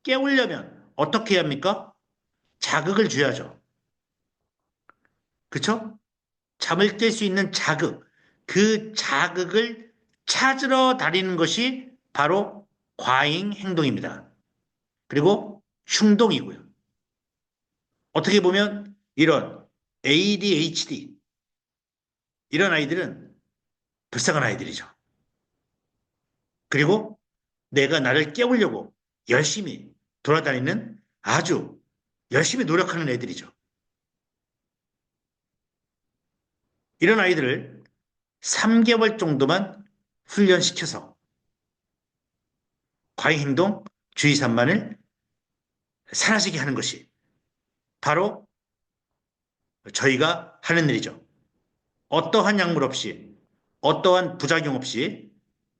깨우려면 어떻게 해야 합니까? 자극을 줘야죠. 그쵸? 잠을 깰 수 있는 자극. 그 자극을 찾으러 다니는 것이 바로 과잉 행동입니다. 그리고 충동이고요. 어떻게 보면 이런 ADHD, 이런 아이들은 불쌍한 아이들이죠. 그리고 내가 나를 깨우려고 열심히 돌아다니는 아주 열심히 노력하는 애들이죠. 이런 아이들을 3개월 정도만 훈련시켜서 과잉행동, 주의 산만을 사라지게 하는 것이 바로 저희가 하는 일이죠. 어떠한 약물 없이, 어떠한 부작용 없이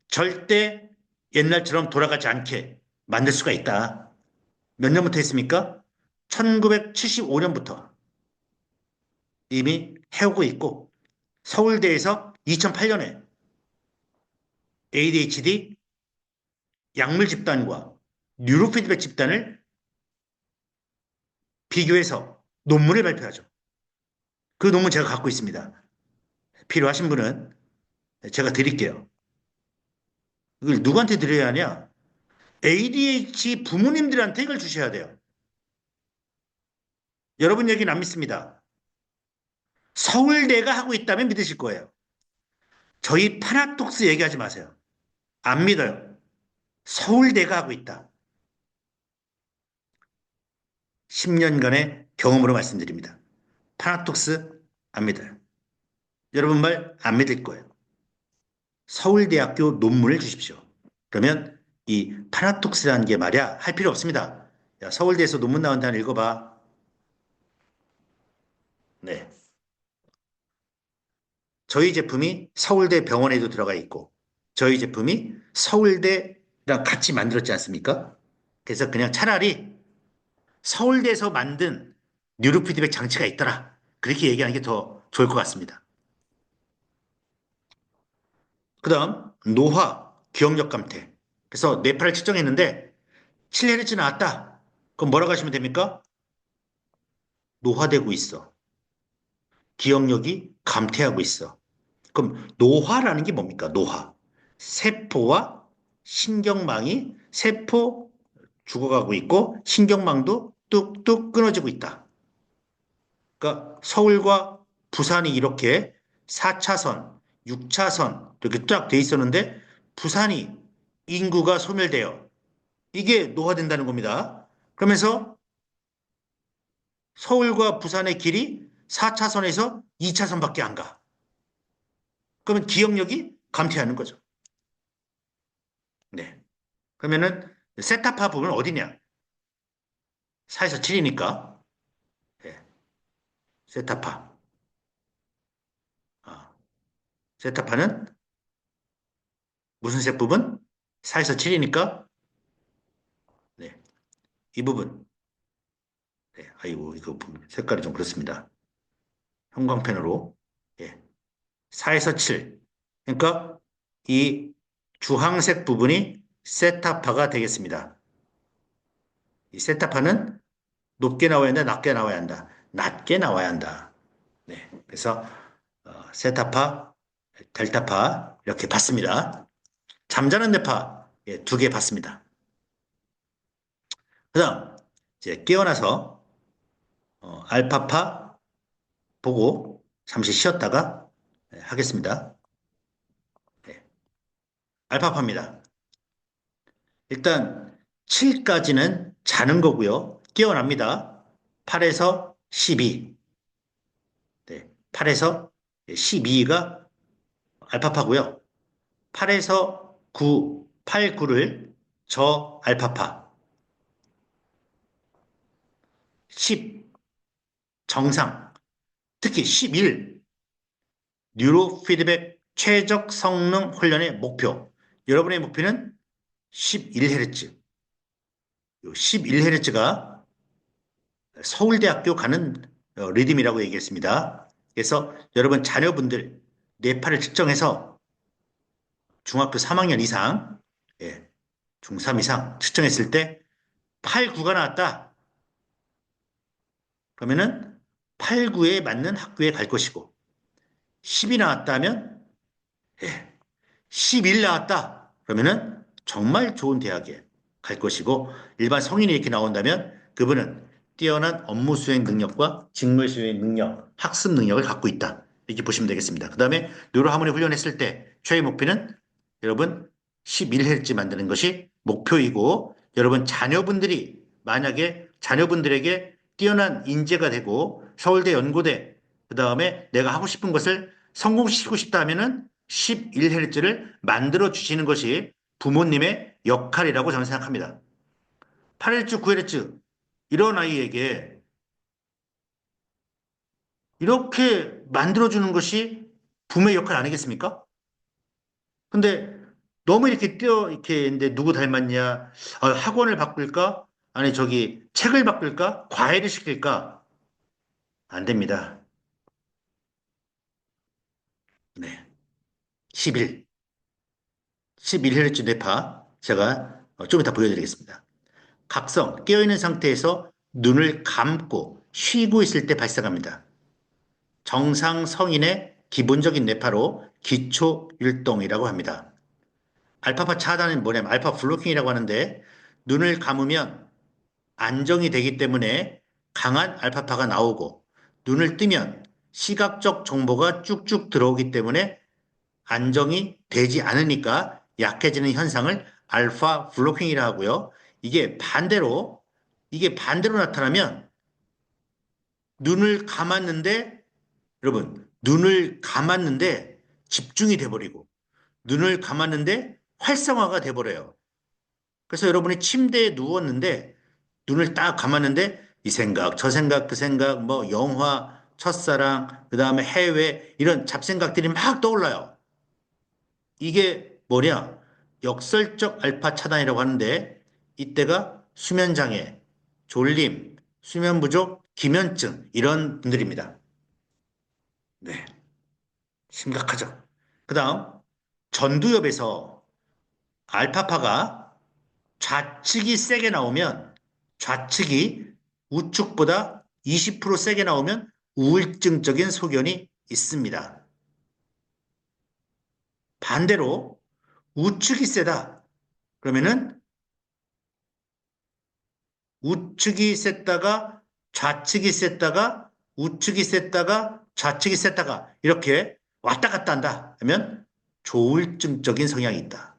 절대 옛날처럼 돌아가지 않게 만들 수가 있다. 몇 년부터 했습니까? 1975년부터 이미 해오고 있고 서울대에서 2008년에 ADHD 약물 집단과 뉴로피드백 집단을 비교해서 논문을 발표하죠. 그 논문 제가 갖고 있습니다. 필요하신 분은 제가 드릴게요. 이걸 누구한테 드려야 하냐? ADHD 부모님들한테 이걸 주셔야 돼요. 여러분 얘기는 안 믿습니다. 서울대가 하고 있다면 믿으실 거예요. 저희 파나톡스 얘기하지 마세요. 안 믿어요. 서울대가 하고 있다. 10년간의 경험으로 말씀드립니다. 파나톡스 안 믿어요. 여러분 말 안 믿을 거예요. 서울대학교 논문을 주십시오. 그러면 이 파나톡스라는 게 말이야 할 필요 없습니다. 야, 서울대에서 논문 나온다는 읽어봐. 네. 저희 제품이 서울대 병원에도 들어가 있고 저희 제품이 서울대랑 같이 만들었지 않습니까? 그래서 그냥 차라리 서울대에서 만든 뉴로피드백 장치가 있더라. 그렇게 얘기하는 게 더 좋을 것 같습니다. 그 다음 노화, 기억력 감퇴. 그래서 뇌파를 측정했는데 7Hz 나왔다. 그럼 뭐라고 하시면 됩니까? 노화되고 있어. 기억력이 감퇴하고 있어. 그럼 노화라는 게 뭡니까? 노화. 세포와 신경망이 세포 죽어가고 있고 신경망도 뚝뚝 끊어지고 있다. 그러니까 서울과 부산이 이렇게 4차선, 6차선 이렇게 쫙 돼 있었는데 부산이 인구가 소멸되어 이게 노화된다는 겁니다. 그러면서 서울과 부산의 길이 4차선에서 2차선밖에 안 가. 그러면 기억력이 감퇴하는 거죠. 네. 그러면은 세타파 부분은 어디냐? 4에서 7이니까 네. 세타파. 아, 세타파는 무슨 세 부분? 4에서 7이니까 네. 이 부분. 네. 아이고 이거 색깔이 좀 그렇습니다. 형광펜으로 예. 4에서 7. 그러니까 이 주황색 부분이 세타파가 되겠습니다. 이 세타파는 높게 나와야 한다, 낮게 나와야 한다. 낮게 나와야 한다. 네. 그래서 세타파, 델타파 이렇게 봤습니다. 잠자는 뇌파 예, 2개 봤습니다. 그다음 이제 깨어나서 알파파 보고 잠시 쉬었다가 네, 하겠습니다. 네. 알파파입니다. 일단 7까지는 자는 거고요. 깨어납니다. 8에서 12. 네. 8에서 12가 알파파고요. 8에서 9, 8, 9를 저 알파파. 10 정상. 특히 11 뉴로 피드백 최적 성능 훈련의 목표. 여러분의 목표는 11Hz. 11Hz가 서울대학교 가는 리듬이라고 얘기했습니다. 그래서 여러분 자녀분들 뇌파를 측정해서 중학교 3학년 이상, 예, 중3 이상 측정했을 때 8, 9가 나왔다. 그러면은 8, 9에 맞는 학교에 갈 것이고 10이 나왔다면 예, 11 나왔다. 그러면은 정말 좋은 대학에 갈 것이고 일반 성인이 이렇게 나온다면 그분은 뛰어난 업무 수행 능력과 직무 수행 능력, 학습 능력을 갖고 있다. 이렇게 보시면 되겠습니다. 그 다음에 뉴로 하모니 훈련했을 때 최애 목표는 여러분 11Hz 만드는 것이 목표이고 여러분 자녀분들이 만약에 자녀분들에게 뛰어난 인재가 되고 서울대 연고대 그다음에 내가 하고 싶은 것을 성공시키고 싶다 하면은 11Hz를 만들어 주시는 것이 부모님의 역할이라고 저는 생각합니다. 8Hz, 9Hz 이런 아이에게 이렇게 만들어 주는 것이 부모의 역할 아니겠습니까? 근데 너무 이렇게 이렇게 있는데 누구 닮았냐? 학원을 바꿀까? 아니, 저기, 책을 바꿀까? 과외를 시킬까? 안 됩니다. 네. 11. 11Hz 뇌파. 제가 좀 이따 보여드리겠습니다. 각성, 깨어있는 상태에서 눈을 감고 쉬고 있을 때 발생합니다. 정상 성인의 기본적인 뇌파로 기초율동이라고 합니다. 알파파 차단은 뭐냐면 알파 블로킹이라고 하는데 눈을 감으면 안정이 되기 때문에 강한 알파파가 나오고 눈을 뜨면 시각적 정보가 쭉쭉 들어오기 때문에 안정이 되지 않으니까 약해지는 현상을 알파 블로킹이라 하고요. 이게 반대로 이게 반대로 나타나면 눈을 감았는데 여러분 눈을 감았는데 집중이 돼버리고 눈을 감았는데 활성화가 돼버려요. 그래서 여러분이 침대에 누웠는데 눈을 딱 감았는데 이 생각, 저 생각, 그 생각, 뭐 영화, 첫사랑, 그 다음에 해외 이런 잡생각들이 막 떠올라요. 이게 뭐냐? 역설적 알파 차단이라고 하는데 이때가 수면 장애, 졸림, 수면 부족, 기면증 이런 분들입니다. 네, 심각하죠. 그 다음 전두엽에서 알파파가 좌측이 세게 나오면 좌측이 우측보다 20% 세게 나오면 우울증적인 소견이 있습니다. 반대로 우측이 세다. 그러면은 우측이 셌다가 좌측이 셌다가 우측이 셌다가 좌측이 셌다가 이렇게 왔다 갔다 한다 하면 조울증적인 성향이 있다.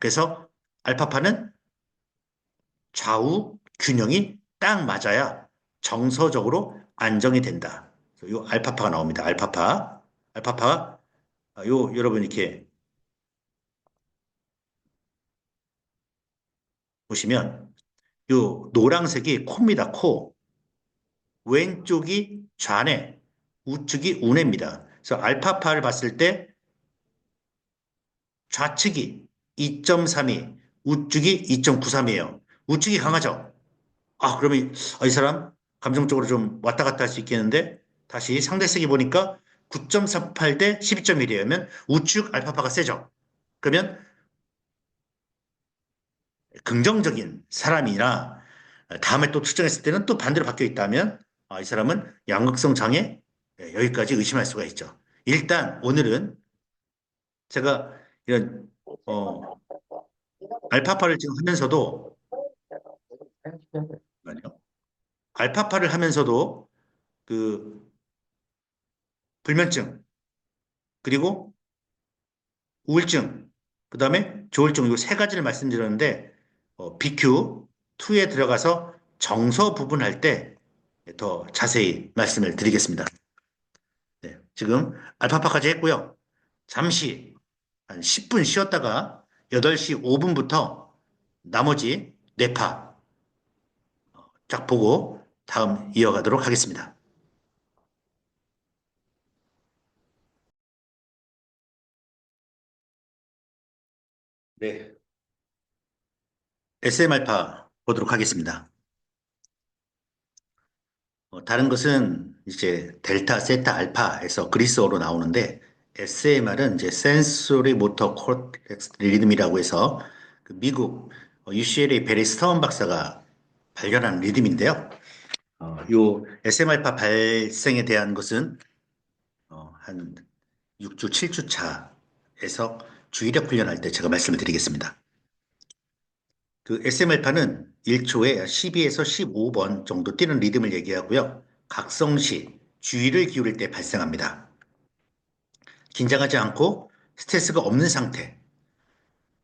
그래서 알파파는 좌우 균형이 딱 맞아야 정서적으로 안정이 된다. 요 알파파가 나옵니다. 알파파. 알파파가 요 여러분 이렇게 보시면 요 노란색이 코입니다. 코. 왼쪽이 좌뇌, 우측이 우뇌입니다. 그래서 알파파를 봤을 때 좌측이 2.32, 우측이 2.93이에요. 우측이 강하죠? 그러면 이 사람 감정적으로 좀 왔다 갔다 할 수 있겠는데 다시 상대색이 보니까 9.48 대 12.1이면 우측 알파파가 세죠. 그러면 긍정적인 사람이나 다음에 또 측정했을 때는 또 반대로 바뀌어 있다면 이 사람은 양극성 장애 여기까지 의심할 수가 있죠. 일단 오늘은 제가 이런 어, 알파파를 지금 하면서도 아니요. 알파파를 하면서도 그 불면증 그리고 우울증, 그 다음에 조울증, 이 세 가지를 말씀드렸는데, BQ2에 들어가서 정서 부분할 때 더 자세히 말씀을 드리겠습니다. 네, 지금 알파파까지 했고요. 잠시 한 10분 쉬었다가 8시 5분부터 나머지 뇌파 쫙 보고 다음 이어가도록 하겠습니다. 네. SM알파 보도록 하겠습니다. 다른 것은 이제 델타, 세타, 알파에서 그리스어로 나오는데 SMR은 이제 센소리 모터 코텍스 리듬이라고 해서 그 미국 UCLA 베리 스타운 박사가 발견한 리듬인데요. 요 SM알파 발생에 대한 것은 한 6주, 7주 차에서 주의력 훈련할 때 제가 말씀을 드리겠습니다. 그 SM알파는 1초에 12에서 15번 정도 뛰는 리듬을 얘기하고요. 각성 시 주의를 기울일 때 발생합니다. 긴장하지 않고 스트레스가 없는 상태.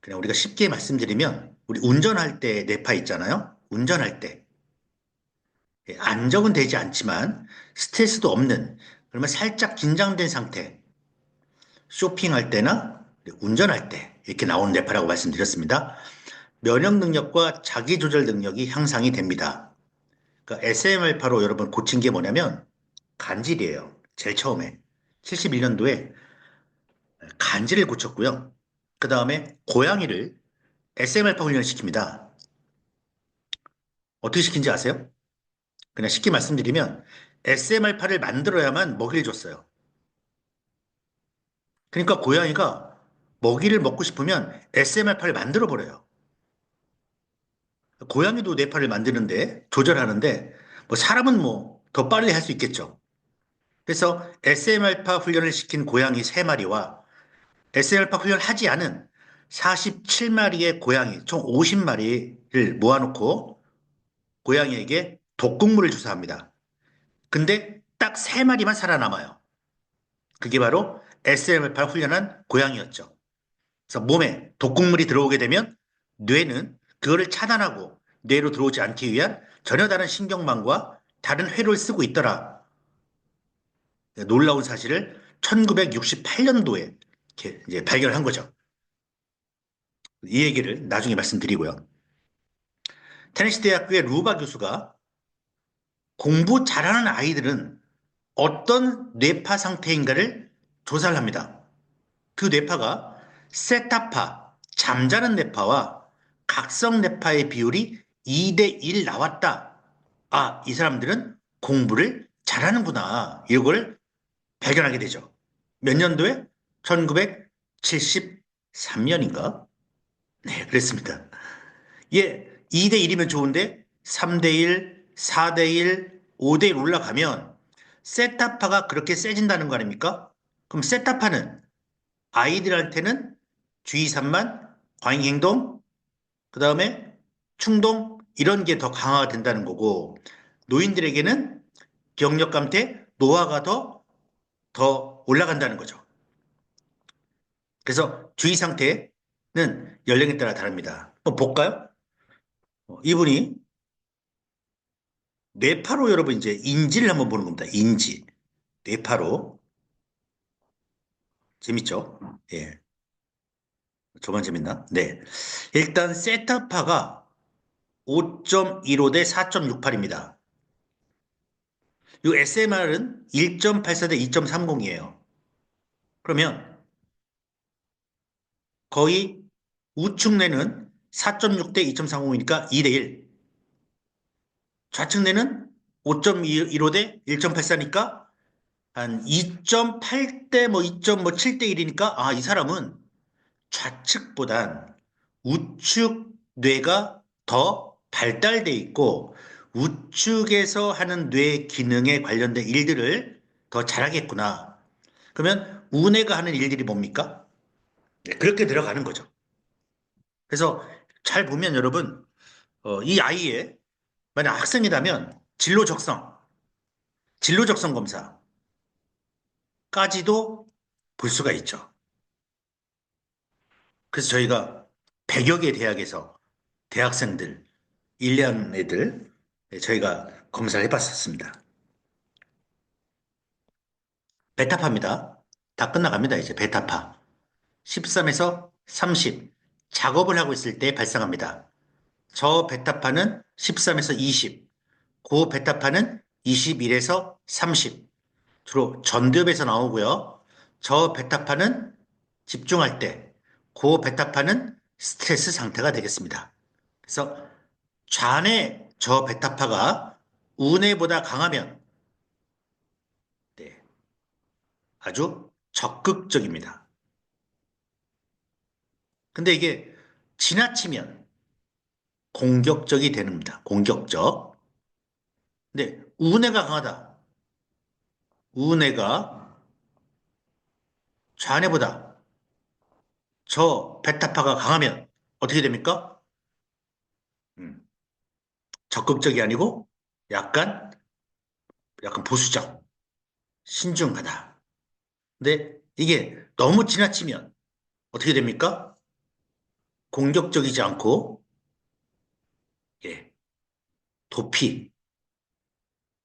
그냥 우리가 쉽게 말씀드리면 우리 운전할 때 뇌파 있잖아요. 운전할 때, 안정은 되지 않지만 스트레스도 없는, 그러면 살짝 긴장된 상태, 쇼핑할 때나 운전할 때 이렇게 나오는 뇌파라고 말씀드렸습니다. 면역 능력과 자기 조절 능력이 향상이 됩니다. 그러니까 SMR8로 여러분 고친 게 뭐냐면 간질이에요. 제일 처음에 71년도에 간질을 고쳤고요. 그 다음에 고양이를 SMR8 훈련을 시킵니다. 어떻게 시킨지 아세요? 그냥 쉽게 말씀드리면 SMR8을 만들어야만 먹이를 줬어요. 그러니까 고양이가 먹이를 먹고 싶으면 SMR8을 만들어 버려요. 고양이도 뇌파를 만드는데 조절하는데 뭐 사람은 뭐 더 빨리 할 수 있겠죠. 그래서 SM알파 훈련을 시킨 고양이 3마리와 SM알파 훈련을 하지 않은 47마리의 고양이 총 50마리를 모아놓고 고양이에게 독극물을 주사합니다. 근데 딱 3마리만 살아남아요. 그게 바로 SM알파 훈련한 고양이였죠. 그래서 몸에 독극물이 들어오게 되면 뇌는 그거를 차단하고 뇌로 들어오지 않기 위한 전혀 다른 신경망과 다른 회로를 쓰고 있더라. 놀라운 사실을 1968년도에 이제 발견한 거죠. 이 얘기를 나중에 말씀드리고요. 테네시 대학교의 루바 교수가 공부 잘하는 아이들은 어떤 뇌파 상태인가를 조사를 합니다. 그 뇌파가 세타파, 잠자는 뇌파와 각성 뇌파의 비율이 2대1 나왔다. 아, 이 사람들은 공부를 잘하는구나. 이걸 발견하게 되죠. 몇 년도에? 1973년인가? 네, 그랬습니다. 예, 2대1이면 좋은데 3대1, 4대1, 5대1 올라가면 세타파가 그렇게 세진다는 거 아닙니까? 그럼 세타파는 아이들한테는 주의 산만, 과잉 행동, 그 다음에 충동 이런 게 더 강화가 된다는 거고 노인들에게는 기억력 감퇴, 노화가 더 올라간다는 거죠. 그래서 주의 상태는 연령에 따라 다릅니다. 한번 볼까요? 이분이 뇌파로 여러분 이제 인지를 한번 보는 겁니다. 인지. 뇌파로. 재밌죠? 예. 저만 재밌나? 네. 일단 세타파가 5.15 대 4.68입니다. 이 SMR은 1.84 대 2.30이에요. 그러면 거의 우측 뇌는 4.6 대 2.30이니까 2대 1. 좌측 뇌는 5.15 대 1.84니까 한 2.8대 뭐 2.7대 1이니까 아, 이 사람은 좌측보단 우측 뇌가 더 발달돼 있고 우측에서 하는 뇌 기능에 관련된 일들을 더 잘하겠구나. 그러면 우뇌가 하는 일들이 뭡니까? 네, 그렇게 들어가는 거죠. 그래서 잘 보면 여러분 이 아이의 만약 학생이라면 진로 적성 검사까지도 볼 수가 있죠. 그래서 저희가 100여 개 대학에서 대학생들, 1년 애들 저희가 검사를 해봤었습니다. 베타파입니다. 다 끝나갑니다. 이제 베타파. 13에서 30. 작업을 하고 있을 때 발생합니다. 저 베타파는 13에서 20. 고 베타파는 21에서 30. 주로 전두엽에서 나오고요. 저 베타파는 집중할 때, 고 베타파는 스트레스 상태가 되겠습니다. 그래서 좌뇌 저 베타파가 우뇌보다 강하면 네, 아주 적극적입니다. 근데 이게 지나치면 공격적이 됩니다. 공격적. 근데 우뇌가 강하다. 우뇌가 좌뇌보다 저 베타파가 강하면 어떻게 됩니까? 음, 적극적이 아니고 약간 보수적, 신중하다. 근데 이게 너무 지나치면 어떻게 됩니까? 공격적이지 않고 예, 도피,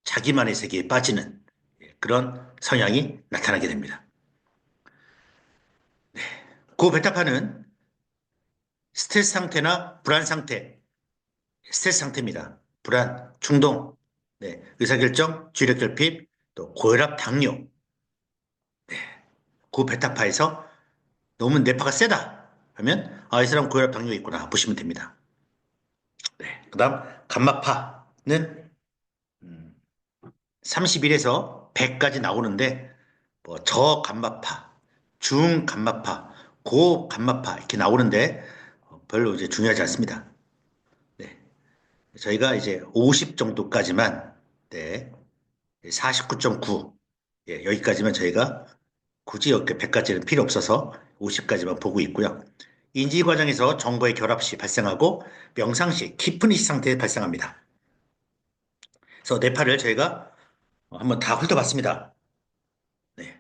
자기만의 세계에 빠지는 그런 성향이 나타나게 됩니다. 고베타파는 스트레스 상태나 불안 상태, 스트레스 상태입니다. 불안, 충동, 네, 의사결정, 주의력결핍, 또 고혈압, 당뇨, 고베타파에서 너무 뇌파가 세다 하면 이 사람 고혈압, 당뇨 있구나 보시면 됩니다. 네, 그다음 감마파는 31에서 100까지 나오는데 뭐 저감마파, 중감마파, 고감마파 이렇게 나오는데 별로 이제 중요하지 않습니다. 네. 저희가 이제 50 정도까지만 네. 49.9 예, 여기까지만 저희가 굳이 이렇게 100까지는 필요 없어서 50까지만 보고 있고요. 인지 과정에서 정보의 결합 시 발생하고 명상 시 깊은 이식 상태에 발생합니다. 그래서 뇌파를 저희가 한번 다 훑어봤습니다. 네.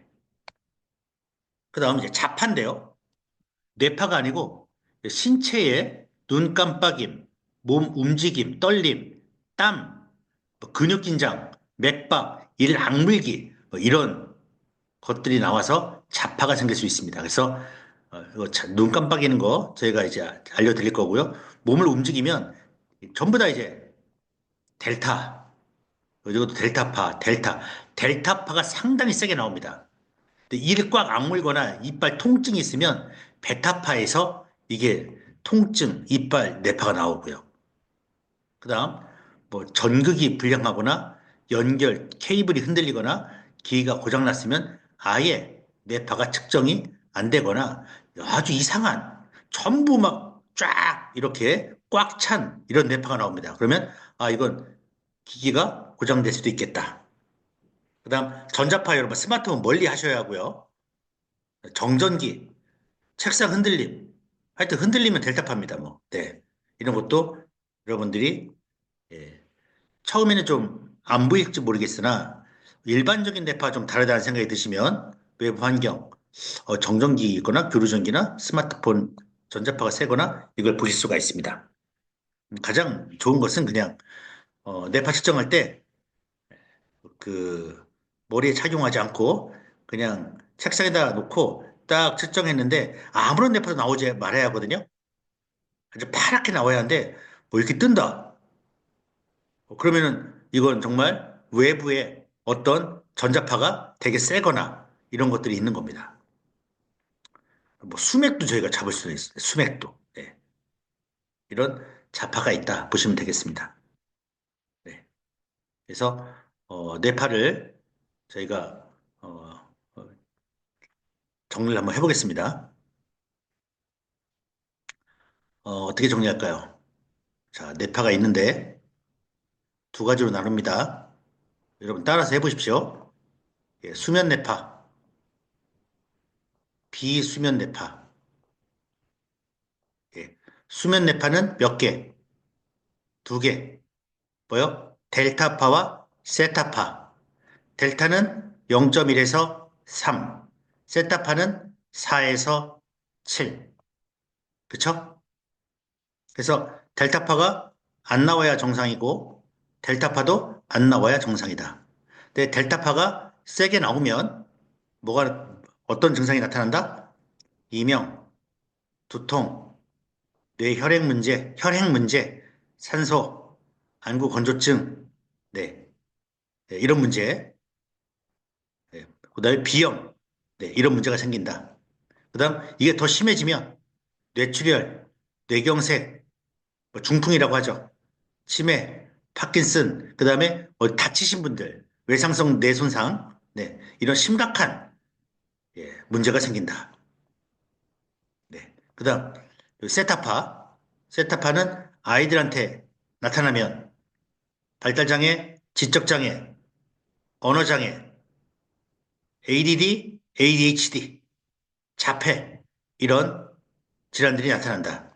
그 다음 이제 자파인데요. 뇌파가 아니고 신체의 눈 깜빡임, 몸 움직임, 떨림, 땀, 뭐 근육 긴장, 맥박, 이를 악물기 뭐 이런 것들이 나와서 자파가 생길 수 있습니다. 그래서 이거 눈 깜빡이는 거 저희가 이제 알려드릴 거고요. 몸을 움직이면 전부 다 이제 델타, 이것도 델타파, 델타파가 상당히 세게 나옵니다. 근데 이를 꽉 악물거나 이빨 통증이 있으면 베타파에서 이게 통증, 이빨, 뇌파가 나오고요. 그다음 뭐 전극이 불량하거나 연결 케이블이 흔들리거나 기기가 고장났으면 아예 뇌파가 측정이 안 되거나 아주 이상한 전부 막 쫙 이렇게 꽉 찬 이런 뇌파가 나옵니다. 그러면 이건 기기가 고장될 수도 있겠다. 그다음 전자파 여러분 스마트폰 멀리 하셔야 하고요. 정전기, 책상 흔들림. 하여튼 흔들리면 델타파입니다. 뭐. 네. 이런 것도 여러분들이 예, 처음에는 좀 안 보일지 모르겠으나 일반적인 뇌파와 좀 다르다는 생각이 드시면 외부 환경, 정전기 있거나 교류전기나 스마트폰 전자파가 세거나 이걸 보실 수가 있습니다. 가장 좋은 것은 그냥 뇌파 측정할 때 그 머리에 착용하지 않고 그냥 책상에다 놓고 딱 측정했는데 아무런 뇌파도 나오지 말아야 하거든요. 아주 파랗게 나와야 하는데 뭐 이렇게 뜬다. 그러면은 이건 정말 외부에 어떤 전자파가 되게 세거나 이런 것들이 있는 겁니다. 뭐 수맥도 저희가 잡을 수 있어요. 수맥도. 네. 이런 자파가 있다 보시면 되겠습니다. 네. 그래서 뇌파를 저희가 어, 정리를 한번 해보겠습니다. 어떻게 정리할까요? 자, 뇌파가 있는데 두 가지로 나눕니다. 여러분 따라서 해보십시오. 예, 수면 뇌파, 비수면 뇌파. 예, 수면 뇌파는 몇 개? 두 개. 뭐요? 델타파와 세타파. 델타는 0.1에서 3, 세타파는 4에서 7. 그쵸? 그래서 델타파가 안 나와야 정상이고 델타파도 안 나와야 정상이다. 근데 델타파가 세게 나오면 어떤 증상이 나타난다? 이명, 두통, 뇌혈액 문제, 혈액 문제, 산소, 안구 건조증, 네, 네, 이런 문제, 네, 그다음에 비염, 네, 이런 문제가 생긴다. 그다음 이게 더 심해지면 뇌출혈, 뇌경색, 뭐 중풍이라고 하죠. 치매, 파킨슨, 그다음에 다치신 분들, 외상성 뇌손상, 네, 이런 심각한 문제가 생긴다. 네, 그다음 세타파, 세타파는 아이들한테 나타나면 발달장애, 지적장애, 언어장애, ADD, ADHD, 자폐 이런 질환들이 나타난다.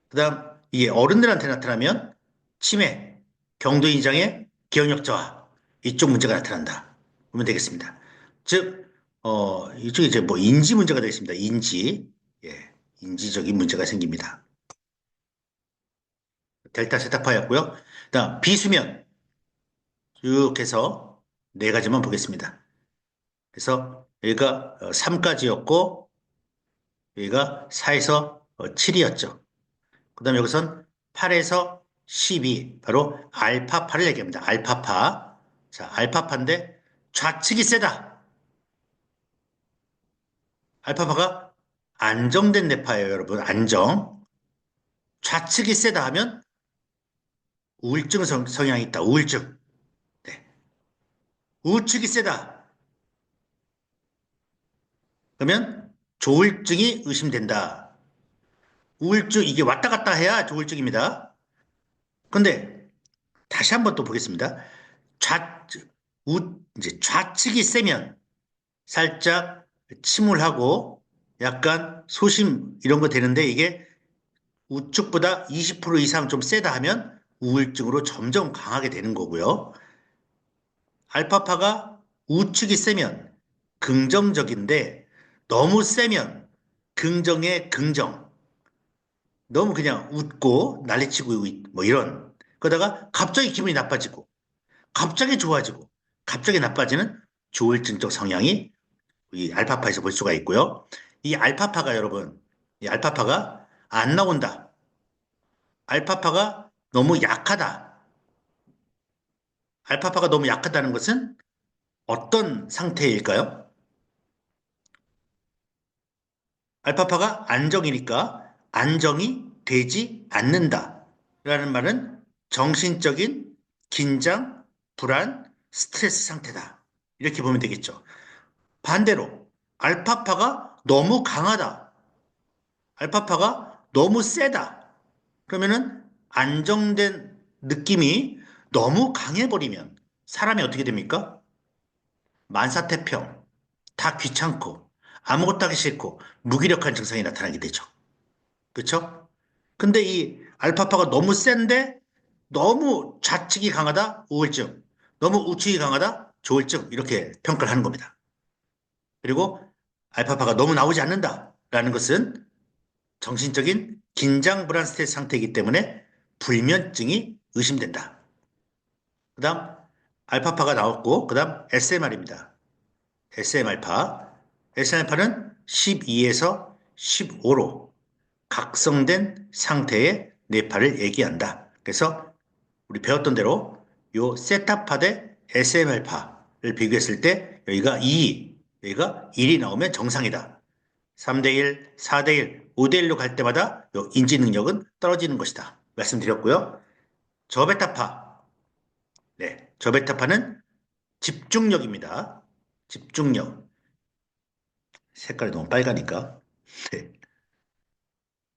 그다음 이게 어른들한테 나타나면 치매, 경도인 장애, 기억력 저하 이쪽 문제가 나타난다. 보면 되겠습니다. 즉, 이쪽에 이제 뭐 인지 문제가 되겠습니다. 인지, 예, 인지적인 문제가 생깁니다. 델타 세타파였고요. 그다음 비수면 쭉 해서 네 가지만 보겠습니다. 그래서 여기가 3까지였고 여기가 4에서 7이었죠. 그다음 여기선 8에서 12 바로 알파파를 얘기합니다. 알파파. 자, 알파파인데 좌측이 세다. 알파파가 안정된 뇌파예요, 여러분. 안정. 좌측이 세다 하면 우울증 성향이 있다. 우울증. 네. 우측이 세다. 그러면 조울증이 의심된다. 우울증 이게 왔다 갔다 해야 조울증입니다. 근데 다시 한번 또 보겠습니다. 좌, 이제 좌측이 세면 살짝 침울하고 약간 소심 이런 거 되는데 이게 우측보다 20% 이상 좀 세다 하면 우울증으로 점점 강하게 되는 거고요. 알파파가 우측이 세면 긍정적인데 너무 세면 긍정의 긍정. 너무 그냥 웃고 난리치고 뭐 이런. 그러다가 갑자기 기분이 나빠지고 갑자기 좋아지고 갑자기 나빠지는 조울증적 성향이 이 알파파에서 볼 수가 있고요. 이 알파파가 여러분, 이 알파파가 안 나온다. 알파파가 너무 약하다. 알파파가 너무 약하다는 것은 어떤 상태일까요? 알파파가 안정이니까 안정이 되지 않는다. 라는 말은 정신적인 긴장, 불안, 스트레스 상태다. 이렇게 보면 되겠죠. 반대로 알파파가 너무 강하다. 알파파가 너무 세다. 그러면은 안정된 느낌이 너무 강해버리면 사람이 어떻게 됩니까? 만사태평, 다 귀찮고 아무것도 하기 싫고 무기력한 증상이 나타나게 되죠. 그렇죠? 근데 이 알파파가 너무 센데 너무 좌측이 강하다 우울증, 너무 우측이 강하다 조울증 이렇게 평가를 하는 겁니다. 그리고 알파파가 너무 나오지 않는다라는 것은 정신적인 긴장 불안 스트레스 상태이기 때문에 불면증이 의심된다. 그다음 알파파가 나왔고 그다음 SMR입니다. SM알파. SM알파는 12에서 15로 각성된 상태의 뇌파를 얘기한다. 그래서 우리 배웠던 대로 요 세타파 대 SM알파를 비교했을 때 여기가 2, 여기가 1이 나오면 정상이다. 3대1, 4대1, 5대1로 갈 때마다 요 인지 능력은 떨어지는 것이다. 말씀드렸고요. 저베타파. 네, 저베타파는 집중력입니다. 집중력. 색깔이 너무 빨가니까. 네,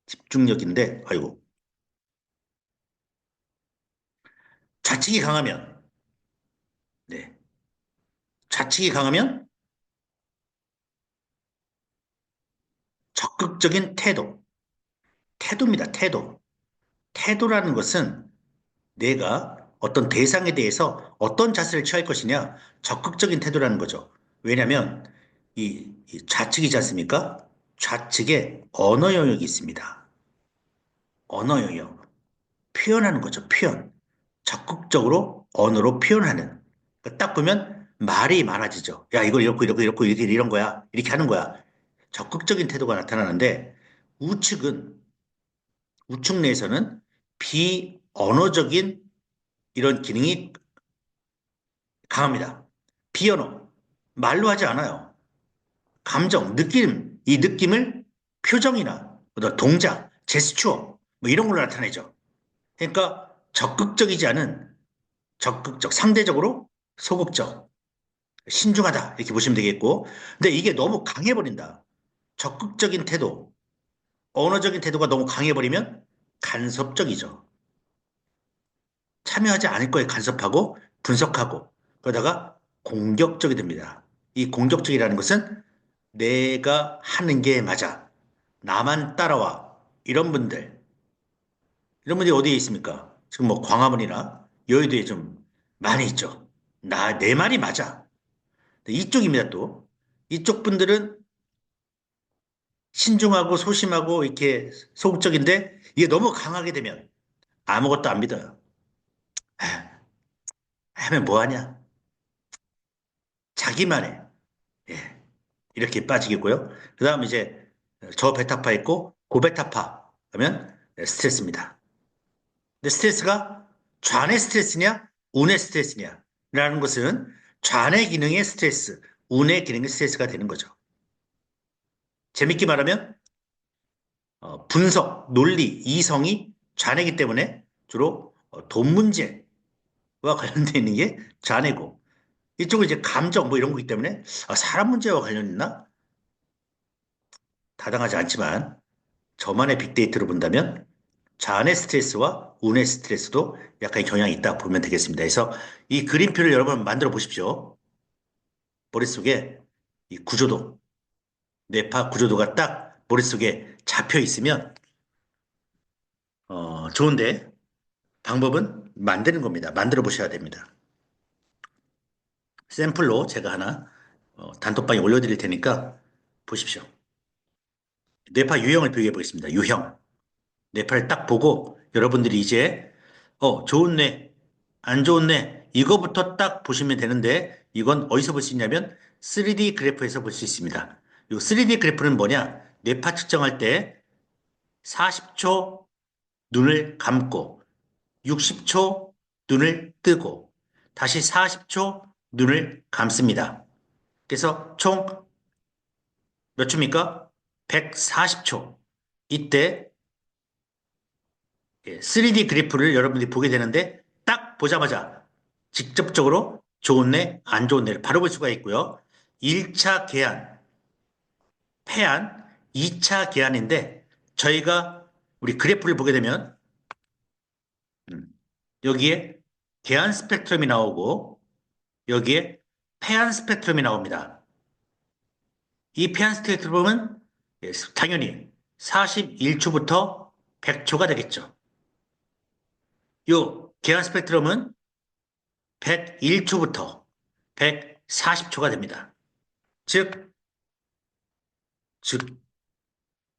집중력인데, 아이고. 좌측이 강하면, 네, 좌측이 강하면 적극적인 태도. 태도입니다, 태도. 태도라는 것은 내가 어떤 대상에 대해서 어떤 자세를 취할 것이냐, 적극적인 태도라는 거죠. 왜냐하면 이 좌측이지 않습니까? 좌측에 언어 영역이 있습니다. 언어 영역. 표현하는 거죠, 표현. 적극적으로 언어로 표현하는. 그러니까 딱 보면 말이 많아지죠. 야, 이걸 이렇고 이렇고 이렇고 이렇게 이런 거야. 이렇게 하는 거야. 적극적인 태도가 나타나는데 우측은 우측 내에서는 비언어적인 이런 기능이 강합니다. 비언어. 말로 하지 않아요. 감정, 느낌, 이 느낌을 표정이나 어떤 동작, 제스처, 뭐 이런 걸로 나타내죠. 그러니까 적극적이지 않은 적극적, 상대적으로 소극적, 신중하다. 이렇게 보시면 되겠고. 근데 이게 너무 강해버린다. 적극적인 태도, 언어적인 태도가 너무 강해버리면 간섭적이죠. 참여하지 않을 거에 간섭하고 분석하고 그러다가 공격적이 됩니다. 이 공격적이라는 것은 내가 하는 게 맞아. 나만 따라와. 이런 분들이 어디에 있습니까? 지금 뭐 광화문이나 여의도에 좀 많이 있죠. 내 말이 맞아. 이쪽입니다, 또. 이쪽 분들은 신중하고 소심하고 이렇게 소극적인데 이게 너무 강하게 되면 아무것도 안 믿어요. 에, 하면 뭐하냐? 자기만 해. 예, 이렇게 빠지겠고요. 그 다음 이제 저베타파 있고 고베타파 하면 스트레스입니다. 근데 스트레스가 좌뇌 스트레스냐, 우뇌 스트레스냐, 라는 것은 좌뇌 기능의 스트레스, 우뇌 기능의 스트레스가 되는 거죠. 재밌게 말하면, 분석, 논리, 이성이 좌뇌이기 때문에 주로 돈 문제와 관련되어 있는 게 좌뇌고, 이쪽은 이제 감정 뭐 이런 거기 때문에 사람 문제와 관련 있나? 타당하지 않지만, 저만의 빅데이터로 본다면, 좌뇌 스트레스와 우뇌 스트레스도 약간 경향이 있다 보면 되겠습니다. 그래서 이 그림표를 여러분 만들어 보십시오. 머릿속에 이 구조도, 뇌파 구조도가 딱 머릿속에 잡혀 있으면, 좋은데 방법은 만드는 겁니다. 만들어 보셔야 됩니다. 샘플로 제가 하나 단톡방에 올려드릴 테니까 보십시오. 뇌파 유형을 비교해 보겠습니다. 유형. 뇌파를 딱 보고 여러분들이 이제 좋은 뇌, 안 좋은 뇌 이거부터 딱 보시면 되는데 이건 어디서 볼 수 있냐면 3D 그래프에서 볼 수 있습니다. 이 3D 그래프는 뭐냐? 뇌파 측정할 때 40초 눈을 감고 60초 눈을 뜨고 다시 40초 눈을 감습니다. 그래서 총 몇 초입니까? 140초. 이때 3D 그래프를 여러분들이 보게 되는데 딱 보자마자 직접적으로 좋은 뇌, 안 좋은 뇌를 바로 볼 수가 있고요. 1차 계한, 패한, 2차 계한인데 저희가 우리 그래프를 보게 되면 음, 여기에 계한 스펙트럼이 나오고 여기에 패한 스펙트럼이 나옵니다. 이 패한 스펙트럼은 당연히 41초부터 100초가 되겠죠. 이 계한 스펙트럼은 101초부터 140초가 됩니다. 즉, 즉,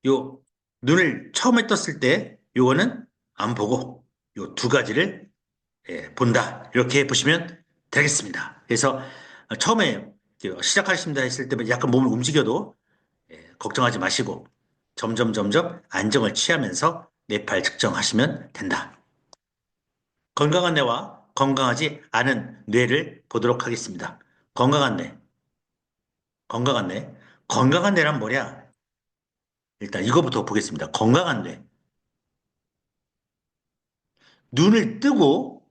요 눈을 처음에 떴을 때 요거는 안 보고 요 두 가지를 본다. 이렇게 보시면 되겠습니다. 그래서 처음에 시작하십니다 했을 때 약간 몸을 움직여도 걱정하지 마시고 점점 점점 안정을 취하면서 뇌파를 측정하시면 된다. 건강한 뇌와 건강하지 않은 뇌를 보도록 하겠습니다. 건강한 뇌, 건강한 뇌. 건강한 뇌란 뭐냐? 일단 이거부터 보겠습니다. 건강한 뇌. 눈을 뜨고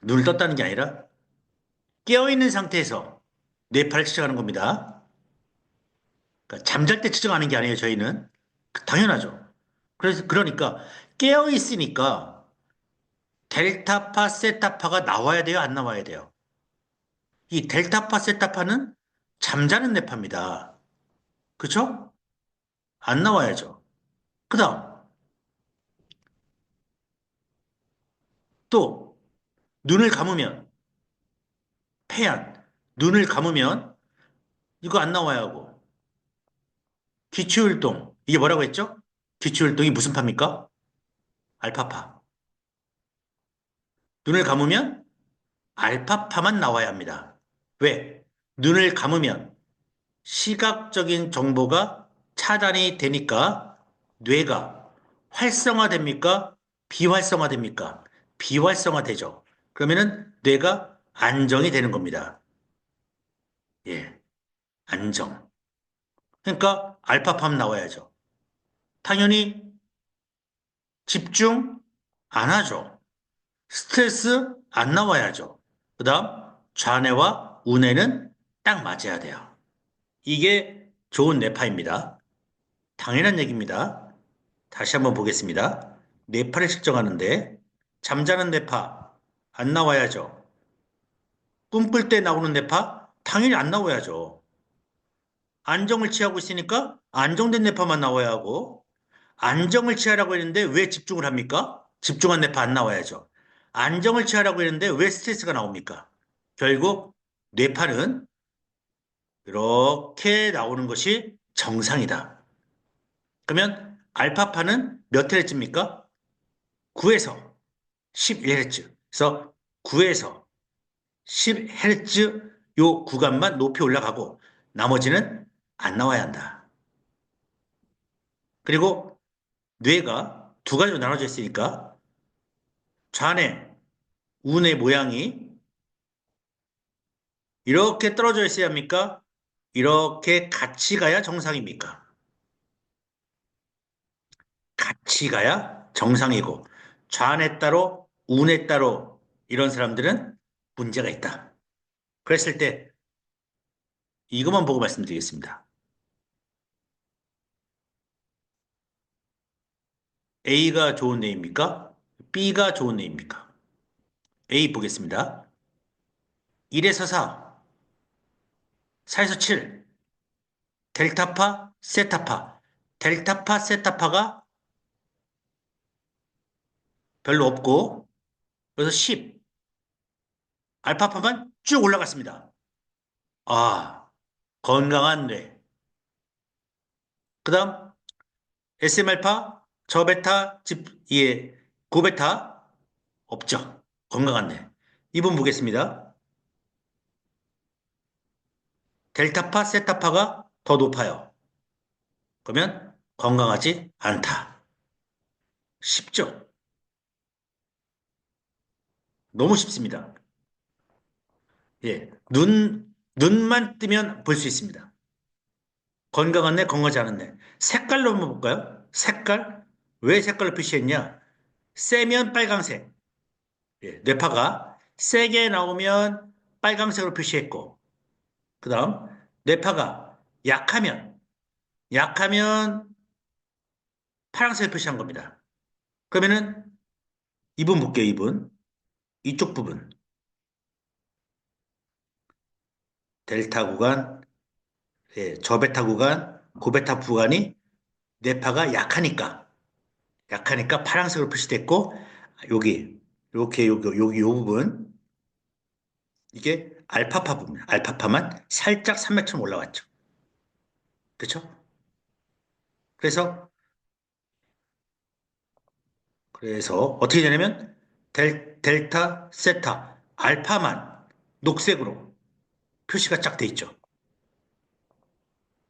눈을 떴다는 게 아니라 깨어있는 상태에서 뇌파를 측정하는 겁니다. 그러니까 잠잘 때 측정하는 게 아니에요, 저희는. 당연하죠. 그러니까 깨어있으니까 델타파, 세타파가 나와야 돼요, 안 나와야 돼요? 이 델타파, 세타파는 잠자는 뇌파입니다. 그쵸? 안 나와야죠. 그 다음, 또, 눈을 감으면, 폐안, 눈을 감으면, 이거 안 나와야 하고, 기초율동, 이게 뭐라고 했죠? 기초율동이 무슨 파입니까? 알파파. 눈을 감으면 알파파만 나와야 합니다. 왜? 눈을 감으면 시각적인 정보가 차단이 되니까 뇌가 활성화됩니까? 비활성화됩니까? 비활성화되죠. 그러면은 뇌가 안정이 되는 겁니다. 예, 안정. 그러니까 알파팜 나와야죠. 당연히 집중 안 하죠. 스트레스 안 나와야죠. 그 다음 좌뇌와 우뇌는 딱 맞아야 돼요. 이게 좋은 뇌파입니다. 당연한 얘기입니다. 다시 한번 보겠습니다. 뇌파를 측정하는데 잠자는 뇌파 안 나와야죠. 꿈꿀 때 나오는 뇌파 당연히 안 나와야죠. 안정을 취하고 있으니까 안정된 뇌파만 나와야 하고 안정을 취하라고 했는데 왜 집중을 합니까? 집중한 뇌파 안 나와야죠. 안정을 취하라고 했는데 왜 스트레스가 나옵니까? 결국 뇌파는 이렇게 나오는 것이 정상이다. 그러면 알파파는 몇 헤르츠입니까? 9에서 11Hz. 그래서 9에서 10Hz 요 구간만 높이 올라가고 나머지는 안 나와야 한다. 그리고 뇌가 두 가지로 나눠져 있으니까 좌뇌, 우뇌 모양이 이렇게 떨어져 있어야 합니까? 이렇게 같이 가야 정상입니까? 같이 가야 정상이고 좌뇌 따로 우뇌 따로 이런 사람들은 문제가 있다. 그랬을 때 이것만 보고 말씀드리겠습니다. A가 좋은 뇌입니까? B가 좋은 뇌입니까? A 보겠습니다. 1에서 4, 4에서 7, 델타파, 세타파. 델타파, 세타파가 별로 없고 그래서 10, 알파파만 쭉 올라갔습니다. 아, 건강한 뇌. 그 다음 SM알파, 저베타, 예, 고베타 없죠. 건강한 뇌. 이분 보겠습니다. 델타파, 세타파가 더 높아요. 그러면 건강하지 않다. 쉽죠? 너무 쉽습니다. 예, 눈만 뜨면 볼 수 있습니다. 건강한 뇌, 건강하지 않은 뇌. 색깔로 한번 볼까요? 색깔? 왜 색깔로 표시했냐? 세면 빨강색. 예, 뇌파가 세게 나오면 빨강색으로 표시했고, 그 다음, 뇌파가 약하면 파란색을 표시한 겁니다. 그러면은 이분 볼게요, 이분. 이쪽 부분. 델타 구간, 예, 저베타 구간, 고베타 구간이 뇌파가 약하니까 파란색으로 표시됐고, 여기, 요 부분, 이게 알파파 부분, 알파파만 살짝 산맥처럼 올라왔죠. 그렇죠? 그래서, 그래서 어떻게 되냐면, 델타, 세타, 알파만 녹색으로 표시가 쫙 돼 있죠.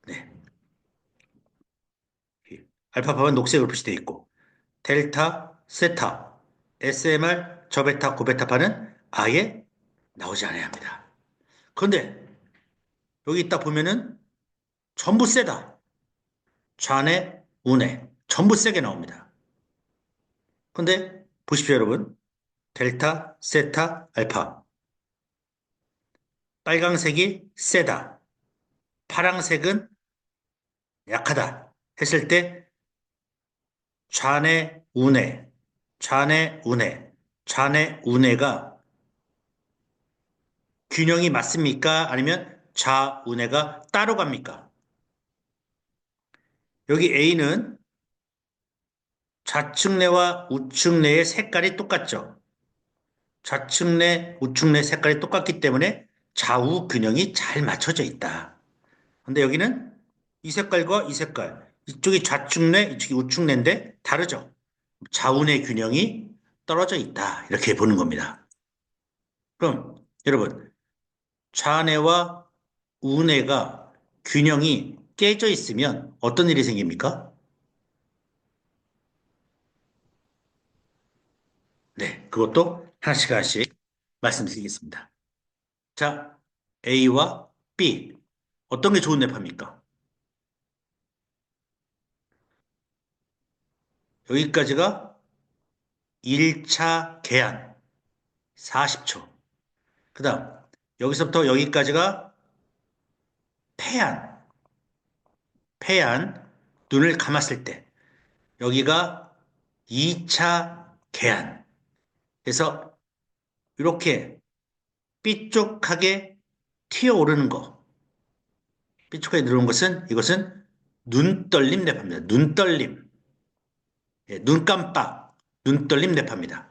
네. 알파파만 녹색으로 표시돼 있고, 델타, 세타, SMR, 저베타, 고베타파는 아예 나오지 않아야 합니다. 그런데 여기 있다 보면은 전부 세다. 좌뇌, 우뇌 전부 세게 나옵니다. 근데 보십시오, 여러분. 델타, 세타, 알파. 빨강색이 세다. 파랑색은 약하다. 했을 때 좌뇌, 우뇌, 좌뇌, 우뇌, 좌뇌, 우뇌가 균형이 맞습니까? 아니면 좌우뇌가 따로 갑니까? 여기 A는 좌측뇌와 우측뇌의 색깔이 똑같죠. 좌측뇌, 우측뇌 색깔이 똑같기 때문에 좌우 균형이 잘 맞춰져 있다. 근데 여기는 이 색깔과 이 색깔, 이쪽이 좌측뇌, 이쪽이 우측뇌인데 다르죠. 좌우뇌 균형이 떨어져 있다. 이렇게 보는 겁니다. 그럼 여러분, 좌뇌와 우뇌가 균형이 깨져 있으면 어떤 일이 생깁니까? 네, 그것도 하나씩 하나씩 말씀드리겠습니다. 자, A와 B. 어떤 게 좋은 뇌파입니까? 여기까지가 1차 개안 40초. 그 다음, 여기서부터 여기까지가 폐안, 폐안, 눈을 감았을 때. 여기가 2차 개안. 그래서 이렇게 삐쪽하게 튀어오르는 거. 삐쪽하게 누르는 것은 이것은 눈떨림 뇌파입니다. 눈떨림. 예, 눈 깜빡, 눈떨림 뇌파입니다.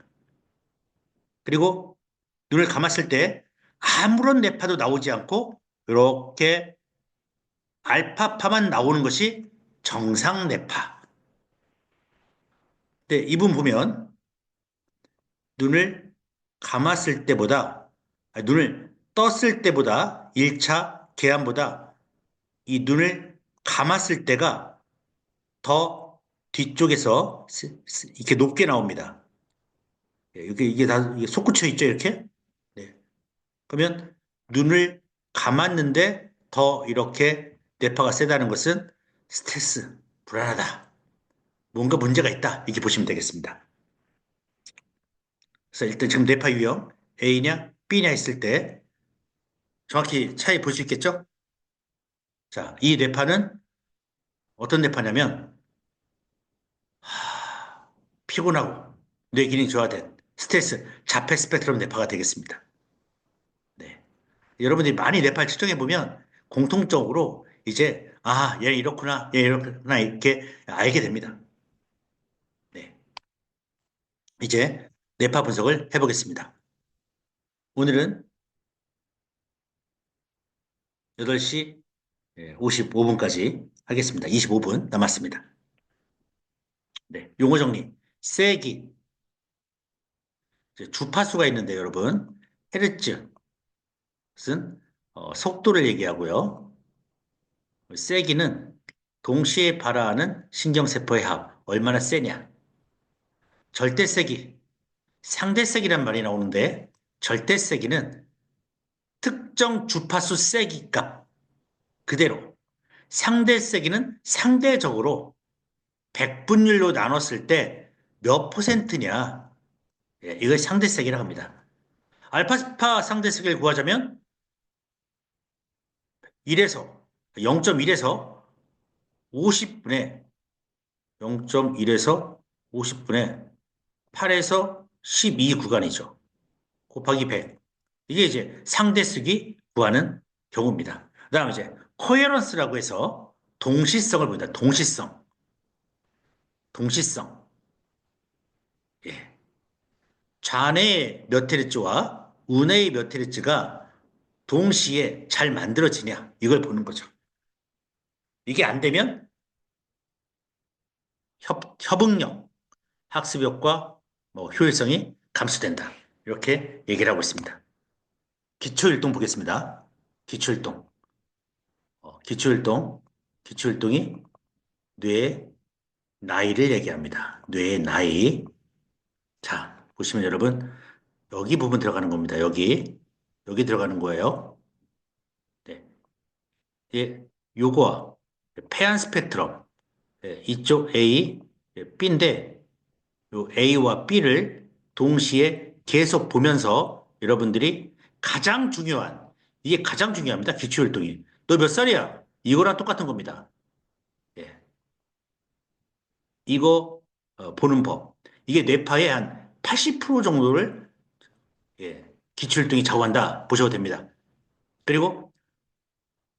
그리고 눈을 감았을 때 아무런 뇌파도 나오지 않고 이렇게 알파파만 나오는 것이 정상 뇌파. 네, 이분 보면 눈을 감았을 때보다, 눈을 떴을 때보다 1차 계함보다 이 눈을 감았을 때가 더 뒤쪽에서 이렇게 높게 나옵니다. 예, 이게 다 이게 솟구쳐 있죠, 이렇게? 네. 그러면 눈을 감았는데 더 이렇게 뇌파가 세다는 것은 스트레스, 불안하다. 뭔가 문제가 있다. 이렇게 보시면 되겠습니다. 그래서 일단 지금 뇌파 유형 A냐 B냐 했을 때 정확히 차이 볼 수 있겠죠? 자, 이 뇌파는 어떤 뇌파냐면 피곤하고 뇌 기능이 저하된 스트레스, 자폐 스펙트럼 뇌파가 되겠습니다. 네. 여러분들이 많이 뇌파를 측정해 보면 공통적으로 이제 얘 이렇구나, 얘 이렇구나 이렇게 알게 됩니다. 네. 이제 뇌파 분석을 해보겠습니다. 오늘은 8시 55분까지 하겠습니다. 25분 남았습니다. 네. 용어 정리. 세기. 주파수가 있는데 여러분. 헤르츠는 속도를 얘기하고요. 세기는 동시에 발화하는 신경세포의 합. 얼마나 세냐. 절대세기. 상대세기란 말이 나오는데 절대세기는 특정 주파수 세기 값 그대로. 상대세기는 상대적으로 백분율로 나눴을 때 몇 퍼센트냐. 예, 이걸 상대세기라고 합니다. 알파파 상대세기를 구하자면 1에서 0.1에서 50분의 0.1에서 50분의 8에서 12 구간이죠. 곱하기 100. 이게 이제 상대수기 구하는 경우입니다. 그 다음에 이제 코헤런스라고 해서 동시성을 봅니다. 동시성. 동시성. 예. 좌뇌의 몇 헤르츠와 우뇌의 몇 헤르츠가 동시에 잘 만들어지냐. 이걸 보는 거죠. 이게 안 되면 협응력, 학습력과 효율성이 감소된다. 이렇게 얘기를 하고 있습니다. 기초율동 보겠습니다. 기초율동. 기초율동. 기초율동이 뇌의 나이를 얘기합니다. 뇌의 나이. 자, 보시면 여러분, 여기 부분 들어가는 겁니다. 여기. 여기 들어가는 거예요. 네. 예, 요거와 페안 스펙트럼. 예, 이쪽 A, B인데, 요 A와 B를 동시에 계속 보면서 여러분들이 가장 중요한, 이게 가장 중요합니다. 기초율동이. 너 몇 살이야? 이거랑 똑같은 겁니다. 예. 이거 보는 법. 이게 뇌파의 한 80% 정도를 예, 기초율동이 좌우한다 보셔도 됩니다. 그리고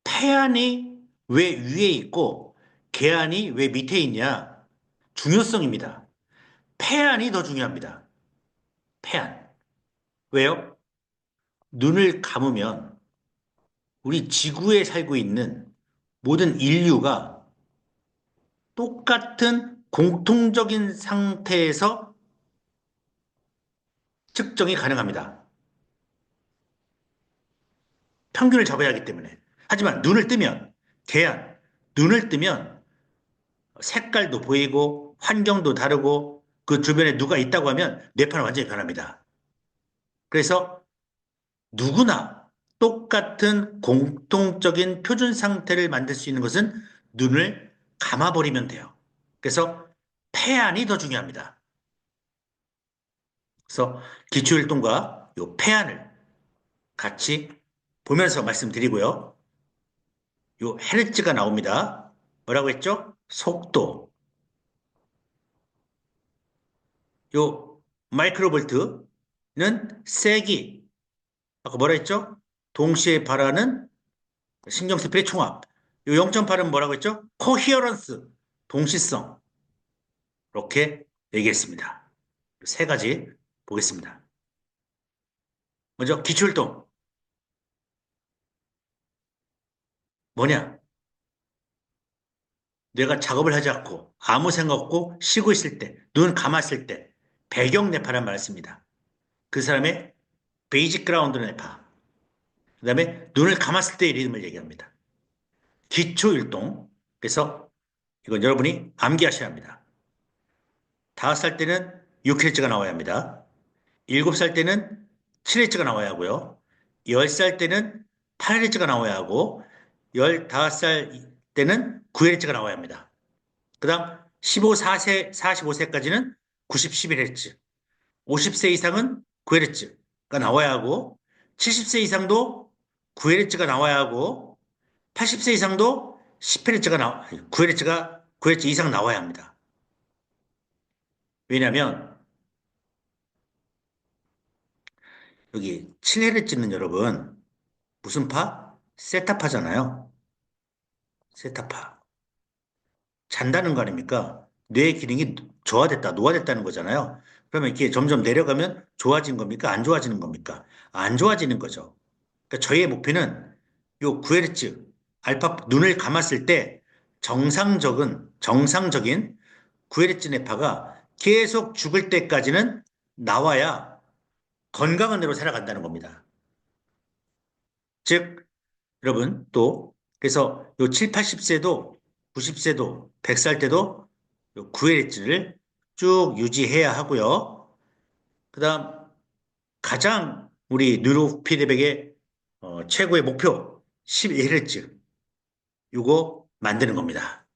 태안이 왜 위에 있고 계안이 왜 밑에 있냐? 중요성입니다. 폐안이 더 중요합니다. 폐안. 왜요? 눈을 감으면 우리 지구에 살고 있는 모든 인류가 똑같은 공통적인 상태에서 측정이 가능합니다. 평균을 잡아야 하기 때문에. 하지만 눈을 뜨면, 계안, 눈을 뜨면 색깔도 보이고 환경도 다르고 그 주변에 누가 있다고 하면 뇌파는 완전히 변합니다. 그래서 누구나 똑같은 공통적인 표준 상태를 만들 수 있는 것은 눈을 감아버리면 돼요. 그래서 폐안이 더 중요합니다. 그래서 기초율동과 요 폐안을 같이 보면서 말씀드리고요. 요 헤르츠가 나옵니다. 뭐라고 했죠? 속도. 요 마이크로볼트는 세기. 아까 뭐라 했죠? 동시에 발하는 신경세포의 총합. 요 0.8은 뭐라고 했죠? 코히어런스. 동시성. 이렇게 얘기했습니다. 세 가지 보겠습니다. 먼저 기초율동. 뭐냐? 내가 작업을 하지 않고 아무 생각 없고 쉬고 있을 때, 눈 감았을 때 배경 뇌파란 말을 씁니다. 그 사람의 베이직 그라운드 뇌파. 그 다음에 눈을 감았을 때의 리듬을 얘기합니다. 기초 율동. 그래서 이건 여러분이 암기하셔야 합니다. 5살 때는 6Hz가 나와야 합니다. 7살 때는 7Hz가 나와야 하고요. 10살 때는 8Hz가 나와야 하고 15살 때는 9Hz가 나와야 합니다. 그 다음 45세까지는 90, 11Hz, 50세 이상은 9Hz가 나와야 하고 70세 이상도 9Hz가 나와야 하고 80세 이상도 10Hz가 9Hz가 9Hz 이상 나와야 합니다. 왜냐하면 여기 7Hz는 여러분 무슨 파? 세타파잖아요. 세타파. 잔다는 거 아닙니까? 뇌 기능이 저하됐다, 노화됐다는 거잖아요. 그러면 이렇게 점점 내려가면 좋아진 겁니까? 안 좋아지는 겁니까? 안 좋아지는 거죠. 그러니까 저희의 목표는 요 9Hz, 알파, 눈을 감았을 때 정상적인 9Hz 뇌파가 계속 죽을 때까지는 나와야 건강한 뇌로 살아간다는 겁니다. 즉, 여러분, 또, 그래서 요 7, 80세도, 90세도, 100살 때도 요 9Hz를 쭉 유지해야 하고요. 그 다음, 가장 우리 뉴로 피드백의 최고의 목표, 12Hz. 요거 만드는 겁니다.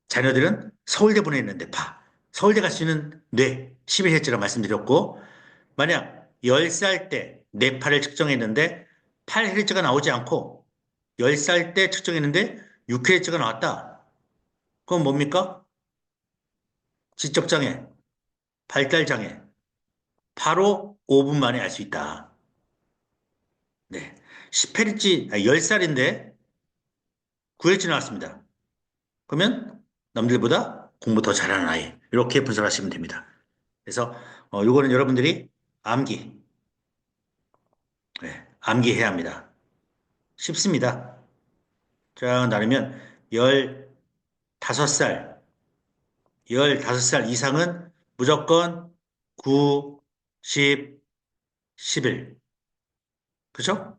자녀들은 서울대 보내는데 서울대 갈 수 있는 뇌, 11Hz라 말씀드렸고, 만약 10살 때 뇌파를 측정했는데 8Hz가 나오지 않고 10살 때 측정했는데 6Hz가 나왔다. 그건 뭡니까? 지적장애, 발달장애. 바로 5분 만에 알 수 있다. 네. 10Hz, 10살인데 9Hz 나왔습니다. 그러면 남들보다 공부 더 잘하는 아이. 이렇게 분석하시면 됩니다. 그래서 요거는 여러분들이 암기, 네, 암기해야 합니다. 쉽습니다. 자, 나누면 15살, 15살 이상은 무조건 9, 10, 11. 그죠?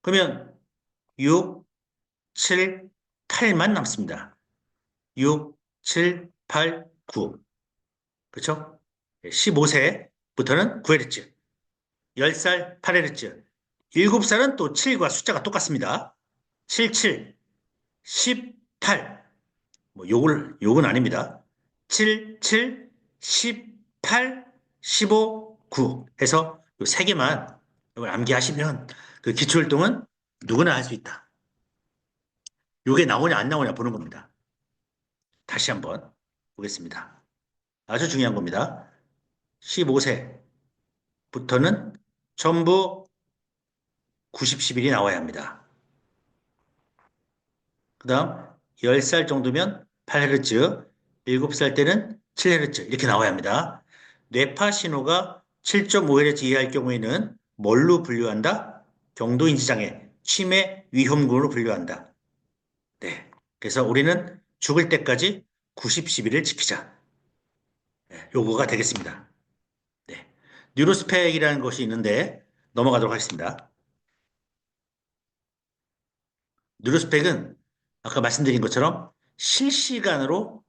그러면 6, 7, 8만 남습니다. 6, 7, 8, 9. 그죠? 15세부터는 9Hz, 10살 8Hz, 7살은 또 7과 숫자가 똑같습니다. 7, 7, 18. 요건 아닙니다. 7, 7, 18, 15, 9 해서 요 세 개만 이걸 암기하시면 그 기초활동은 누구나 할 수 있다. 요게 나오냐 안 나오냐 보는 겁니다. 다시 한번 보겠습니다. 아주 중요한 겁니다. 15세부터는 전부 90, 11이 나와야 합니다. 그 다음 10살 정도면 8Hz, 7살 때는 7Hz 이렇게 나와야 합니다. 뇌파 신호가 7.5Hz 이하일 경우에는 뭘로 분류한다? 경도인지장애, 치매 위험군으로 분류한다. 네. 그래서 우리는 죽을 때까지 90, 11을 지키자. 네, 요거가 되겠습니다. 네. 뉴로스펙이라는 것이 있는데 넘어가도록 하겠습니다. 뉴로스펙은 아까 말씀드린 것처럼 실시간으로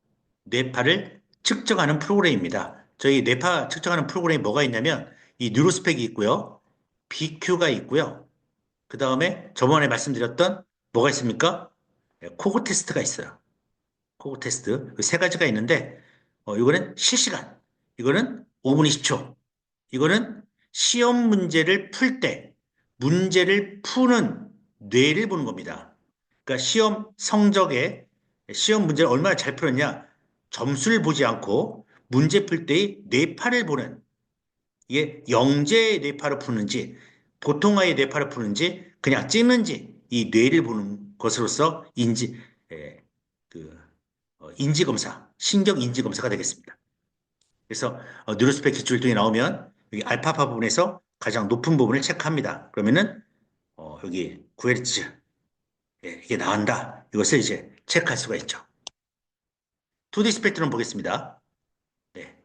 뇌파를 측정하는 프로그램입니다. 저희 뇌파 측정하는 프로그램이 뭐가 있냐면 이 뉴로스펙이 있고요. BQ가 있고요. 그 다음에 저번에 말씀드렸던 뭐가 있습니까? 코그 테스트가 있어요. 코그 테스트. 그 세 가지가 있는데 이거는 실시간. 이거는 5분 20초. 이거는 시험 문제를 풀 때 문제를 푸는 뇌를 보는 겁니다. 그러니까 시험 성적에 시험 문제를 얼마나 잘 풀었냐 점수를 보지 않고 문제 풀 때의 뇌파를 보는 이게 영재의 뇌파를 푸는지 보통아의 뇌파를 푸는지 그냥 찍는지 이 뇌를 보는 것으로서 에, 그, 인지 검사, 신경 인지 검사가 되겠습니다. 그래서 뉴로스펙 기출등이 나오면 여기 알파파 부분에서 가장 높은 부분을 체크합니다. 그러면은 여기 9Hz 이게 나온다. 이것을 이제 체크할 수가 있죠. 2D 스펙트럼 보겠습니다. 네.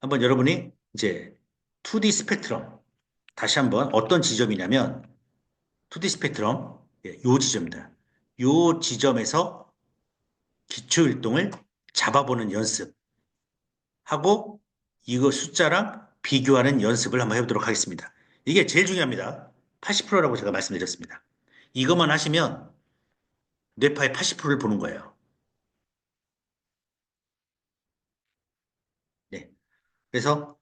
한번 여러분이 이제 2D 스펙트럼 다시 한번 어떤 지점이냐면 2D 스펙트럼 요 지점입니다. 요 지점에서 기초율동을 잡아보는 연습하고 이거 숫자랑 비교하는 연습을 한번 해보도록 하겠습니다. 이게 제일 중요합니다. 80%라고 제가 말씀드렸습니다. 이것만 하시면 뇌파의 80%를 보는 거예요. 네. 그래서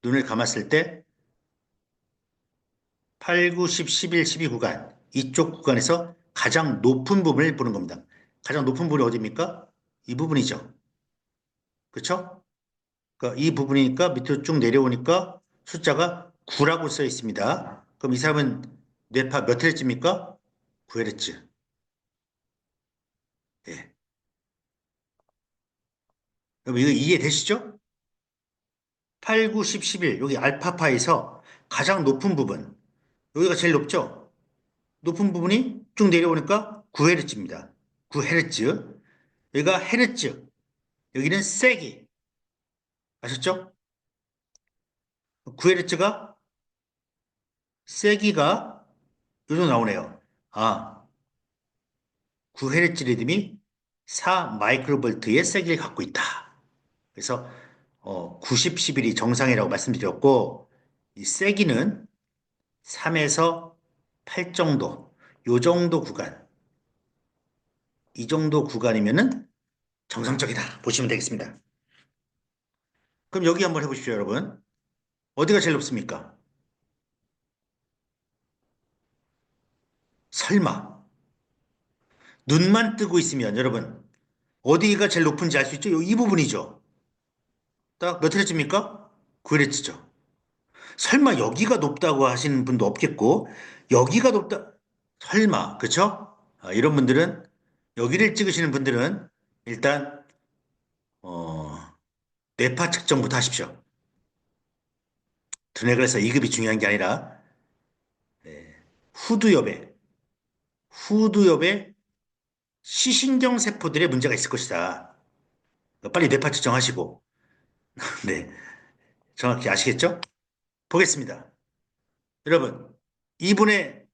눈을 감았을 때 8, 9, 10, 11, 12 구간 이쪽 구간에서 가장 높은 부분을 보는 겁니다. 가장 높은 부분이 어디입니까? 이 부분이죠. 그렇죠? 그러니까 이 부분이니까 밑으로 쭉 내려오니까 숫자가 9라고 써 있습니다. 그럼 이 사람은 뇌파 몇 헤르츠입니까? 9헤르츠. 예. 그럼 이거 이해되시죠? 8, 9, 10, 11 여기 알파파에서 가장 높은 부분 여기가 제일 높죠? 높은 부분이 쭉 내려오니까 9헤르츠입니다. 9헤르츠. 여기가 헤르츠. 여기는 세기. 아셨죠? 9헤르츠가 세기가 요정 나오네요. 아, 9헤르츠 리듬이 4 마이크로볼트의 세기를 갖고 있다. 그래서 90, 11이 정상이라고 말씀드렸고 이 세기는 3에서 8 정도, 요 정도 구간, 이 정도 구간이면은 정상적이다 보시면 되겠습니다. 그럼 여기 한번 해보십시오, 여러분. 어디가 제일 높습니까? 설마 눈만 뜨고 있으면 여러분 어디가 제일 높은지 알 수 있죠? 이 부분이죠. 딱 몇 헤르츠입니까? 9헤르츠죠. 설마 여기가 높다고 하시는 분도 없겠고 여기가 높다 설마 그쵸? 이런 분들은 여기를 찍으시는 분들은 일단 어, 뇌파 측정부터 하십시오. 두뇌 그래서 2급이 중요한 게 아니라 후두엽에 후두엽에 시신경 세포들의 문제가 있을 것이다. 빨리 뇌파 측정하시고 네 정확히 아시겠죠? 보겠습니다. 여러분 이분의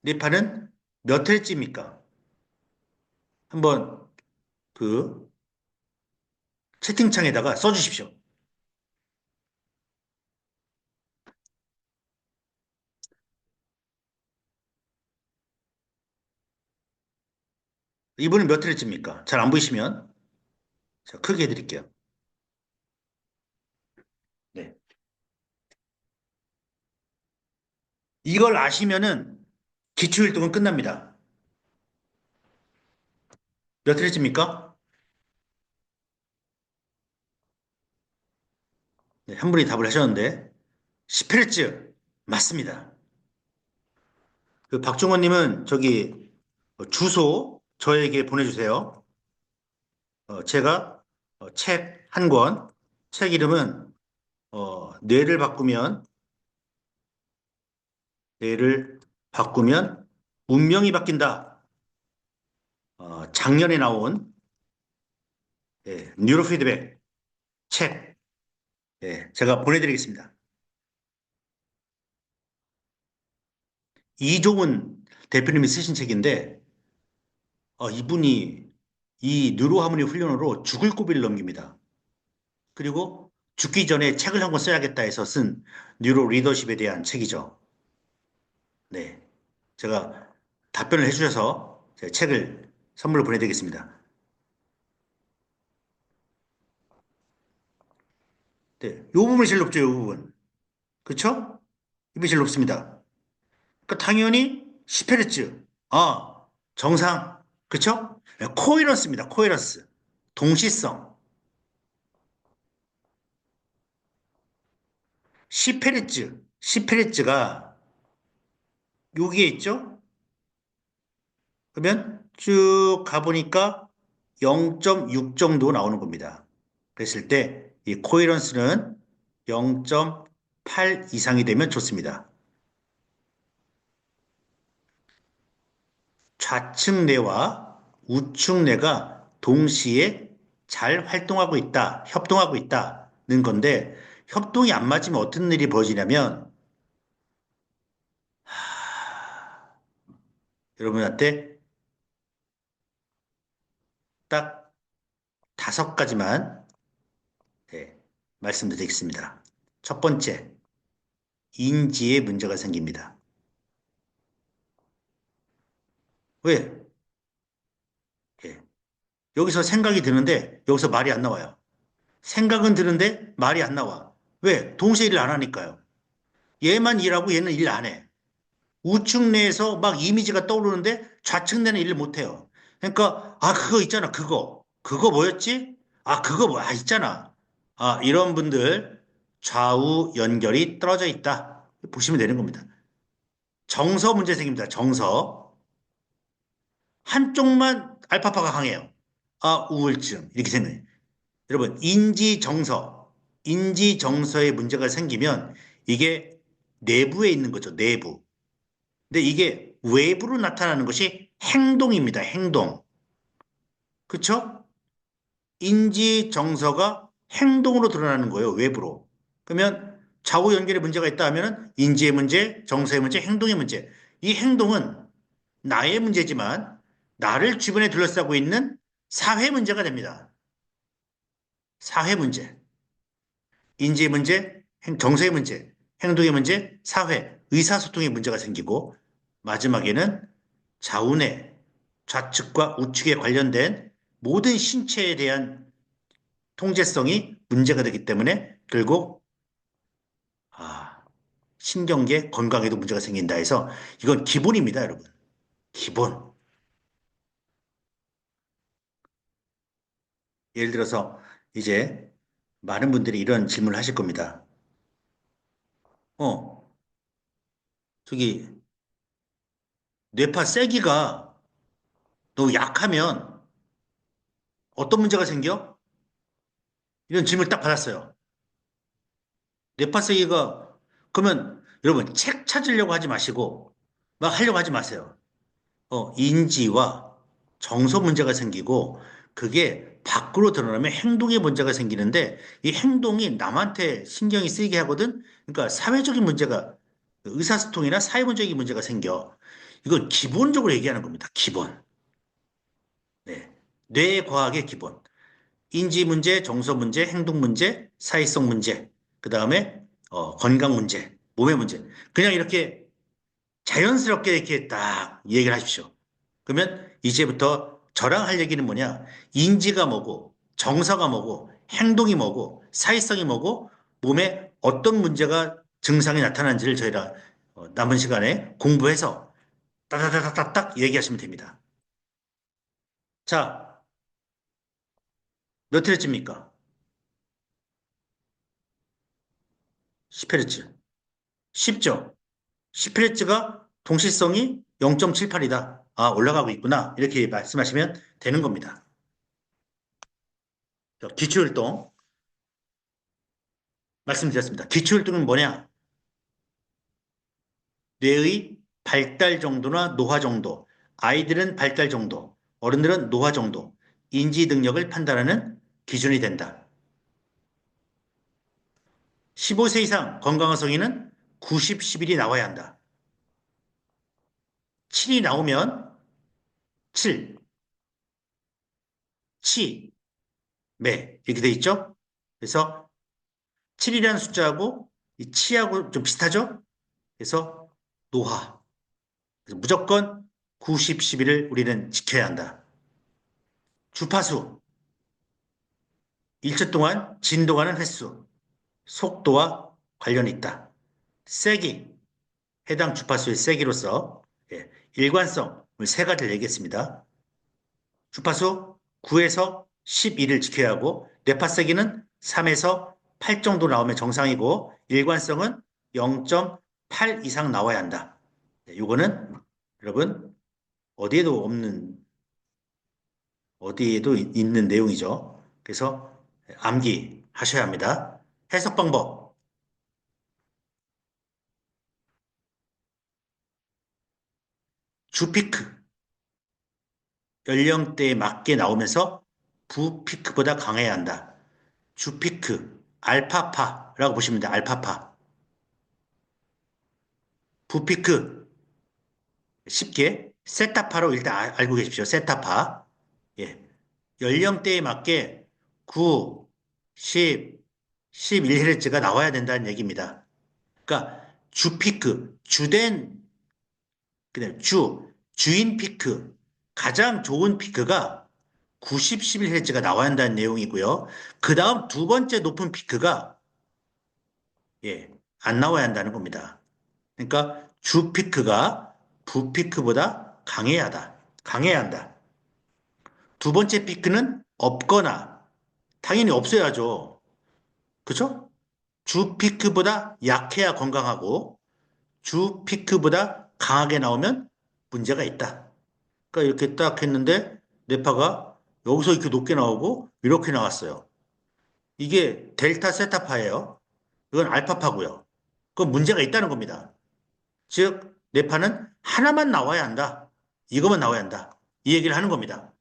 뇌파는 몇 회째입니까? 한번 그 채팅창에다가 써주십시오. 이분은 몇 회째입니까? 잘 안 보이시면 제가 크게 해드릴게요. 네. 이걸 아시면은 기초일동은 끝납니다. 몇 회째입니까? 네, 한 분이 답을 하셨는데 10회째 맞습니다. 그 박종원님은 저기 주소 저에게 보내주세요. 제가 책 한 권, 책 이름은 뇌를 바꾸면 운명이 바뀐다. 작년에 나온 뉴로 피드백 책 제가 보내드리겠습니다. 이종훈 대표님이 쓰신 책인데 이분이 이 뉴로 하모니 훈련으로 죽을 고비를 넘깁니다. 그리고 죽기 전에 책을 한 권 써야겠다 해서 쓴 뉴로 리더십에 대한 책이죠. 네. 제가 답변을 해주셔서 제가 책을 선물로 보내드리겠습니다. 네. 요 부분이 제일 높죠, 요 부분. 그쵸? 이 부분이 제일 높습니다. 그러니까 당연히 10헤르츠. 정상. 그쵸? 네, 코헤런스입니다. 코헤런스. 동시성. 10헤르츠. 10헤르츠가 여기에 있죠? 그러면 쭉 가보니까 0.6 정도 나오는 겁니다. 그랬을 때 이 코헤런스는 0.8 이상이 되면 좋습니다. 좌측 뇌와 우측 뇌가 동시에 잘 활동하고 있다, 협동하고 있다는 건데, 협동이 안 맞으면 어떤 일이 벌어지냐면, 여러분한테 딱 5가지만 예, 말씀드리겠습니다. 첫 번째, 인지에 문제가 생깁니다. 왜? 예, 여기서 생각이 드는데 여기서 말이 안 나와요. 생각은 드는데 말이 안 나와. 왜? 동시에 일을 안 하니까요. 얘만 일하고 얘는 일 안 해. 우측 내에서 막 이미지가 떠오르는데 좌측 내는 일을 못 해요. 그러니까 아 그거 있잖아 그거 그거 뭐였지? 아 그거 뭐 아 있잖아. 아 이런 분들 좌우 연결이 떨어져 있다. 보시면 되는 겁니다. 정서 문제 생깁니다. 정서. 한쪽만 알파파가 강해요. 아 우울증 이렇게 생겨요. 여러분 인지정서에 문제가 생기면 이게 내부에 있는 거죠. 내부. 근데 이게 외부로 나타나는 것이 행동입니다. 행동. 그쵸? 인지 정서가 행동으로 드러나는 거예요. 외부로. 그러면 좌우 연결에 문제가 있다 하면은 인지의 문제, 정서의 문제, 행동의 문제. 이 행동은 나의 문제지만 나를 주변에 둘러싸고 있는 사회 문제가 됩니다. 사회 문제. 인지의 문제, 정서의 문제, 행동의 문제, 사회, 의사소통의 문제가 생기고 마지막에는 좌우내, 좌측과 우측에 관련된 모든 신체에 대한 통제성이 문제가 되기 때문에 결국 아, 신경계 건강에도 문제가 생긴다 해서 이건 기본입니다, 여러분. 기본. 예를 들어서 이제 많은 분들이 이런 질문을 하실 겁니다. 어, 저기 뇌파 세기가 너무 약하면 어떤 문제가 생겨? 이런 질문을 딱 받았어요. 뇌파세기가 그러면 여러분 책 찾으려고 하지 마시고 막 하려고 하지 마세요. 인지와 정서 문제가 생기고 그게 밖으로 드러나면 행동에 문제가 생기는데 이 행동이 남한테 신경이 쓰이게 하거든. 그러니까 사회적인 문제가 의사소통이나 사회문적인 문제가 생겨. 이건 기본적으로 얘기하는 겁니다. 기본. 네. 뇌과학의 기본. 인지 문제, 정서 문제, 행동 문제, 사회성 문제, 그 다음에 건강 문제, 몸의 문제. 그냥 이렇게 자연스럽게 이렇게 딱 얘기를 하십시오. 그러면 이제부터 저랑 할 얘기는 뭐냐? 인지가 뭐고, 정서가 뭐고, 행동이 뭐고, 사회성이 뭐고, 몸에 어떤 문제가 증상이 나타나는지를 저희가 남은 시간에 공부해서 따다다다닥 얘기하시면 됩니다. 자, 몇 회째입니까? 10회째. 쉽죠? 10회째가 동시성이 0.78이다. 아, 올라가고 있구나. 이렇게 말씀하시면 되는 겁니다. 기초율동 말씀드렸습니다. 기초율동은 뭐냐? 뇌의 발달 정도나 노화 정도, 아이들은 발달 정도, 어른들은 노화 정도, 인지 능력을 판단하는 기준이 된다. 15세 이상 건강한 성인은 90, 11이 나와야 한다. 7이 나오면 7, 치, 매 이렇게 돼 있죠? 그래서 7이라는 숫자하고 이 치하고 좀 비슷하죠? 그래서 노화. 그래서 무조건 90, 11을 우리는 지켜야 한다. 주파수. 1초 동안 진동하는 횟수. 속도와 관련이 있다. 세기, 해당 주파수의 세기로서 예, 일관성, 세 가지를 얘기했습니다. 주파수 9에서 12를 지켜야 하고 뇌파 세기는 3에서 8 정도 나오면 정상이고 일관성은 0.8 이상 나와야 한다. 이거는 여러분 어디에도 없는 어디에도 있는 내용이죠. 그래서 암기하셔야 합니다. 해석 방법 주피크 연령대에 맞게 나오면서 부피크보다 강해야 한다. 주피크, 알파파라고 보시면 돼요. 알파파. 부피크, 쉽게 세타파로 일단 알고 계십시오. 세타파. 예. 연령대에 맞게 9, 10, 11Hz가 나와야 된다는 얘기입니다. 그러니까 주피크, 그다음 주인 피크, 가장 좋은 피크가 90, 11Hz가 나와야 한다는 내용이고요. 그 다음 두 번째 높은 피크가, 예, 안 나와야 한다는 겁니다. 그러니까 주 피크가 부 피크보다 강해야 한다. 두 번째 피크는 없거나, 당연히 없어야죠. 그죠? 주 피크보다 약해야 건강하고, 주 피크보다 강하게 나오면 문제가 있다. 그러니까 이렇게 딱 했는데 뇌파가 여기서 이렇게 높게 나오고 이렇게 나왔어요. 이게 델타 세타파예요. 이건 알파파고요. 그건 문제가 있다는 겁니다. 즉 뇌파는 하나만 나와야 한다. 이것만 나와야 한다. 이 얘기를 하는 겁니다.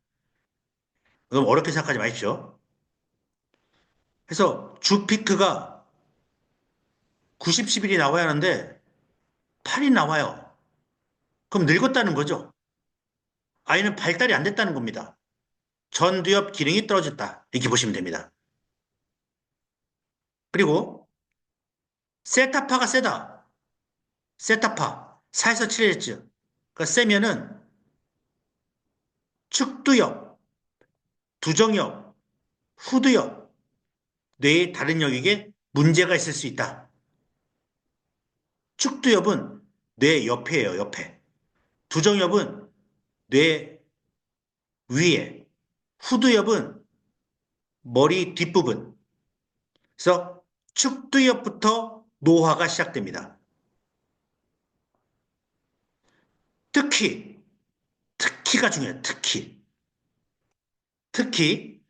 그럼 어렵게 생각하지 마십시오. 그래서 주 피크가 90, 10일이 나와야 하는데 8이 나와요. 그럼 늙었다는 거죠. 아이는 발달이 안 됐다는 겁니다. 전두엽 기능이 떨어졌다. 이렇게 보시면 됩니다. 그리고 세타파가 세다. 세타파 4에서 7Hz. 그러니까 세면은 측두엽, 두정엽, 후두엽, 뇌의 다른 영역에 문제가 있을 수 있다. 측두엽은 뇌 옆에예요, 옆에. 두정엽은 뇌 위에. 후두엽은 머리 뒷부분. 그래서 측두엽부터 노화가 시작됩니다. 특히, 특히가 중요해요, 특히. 특히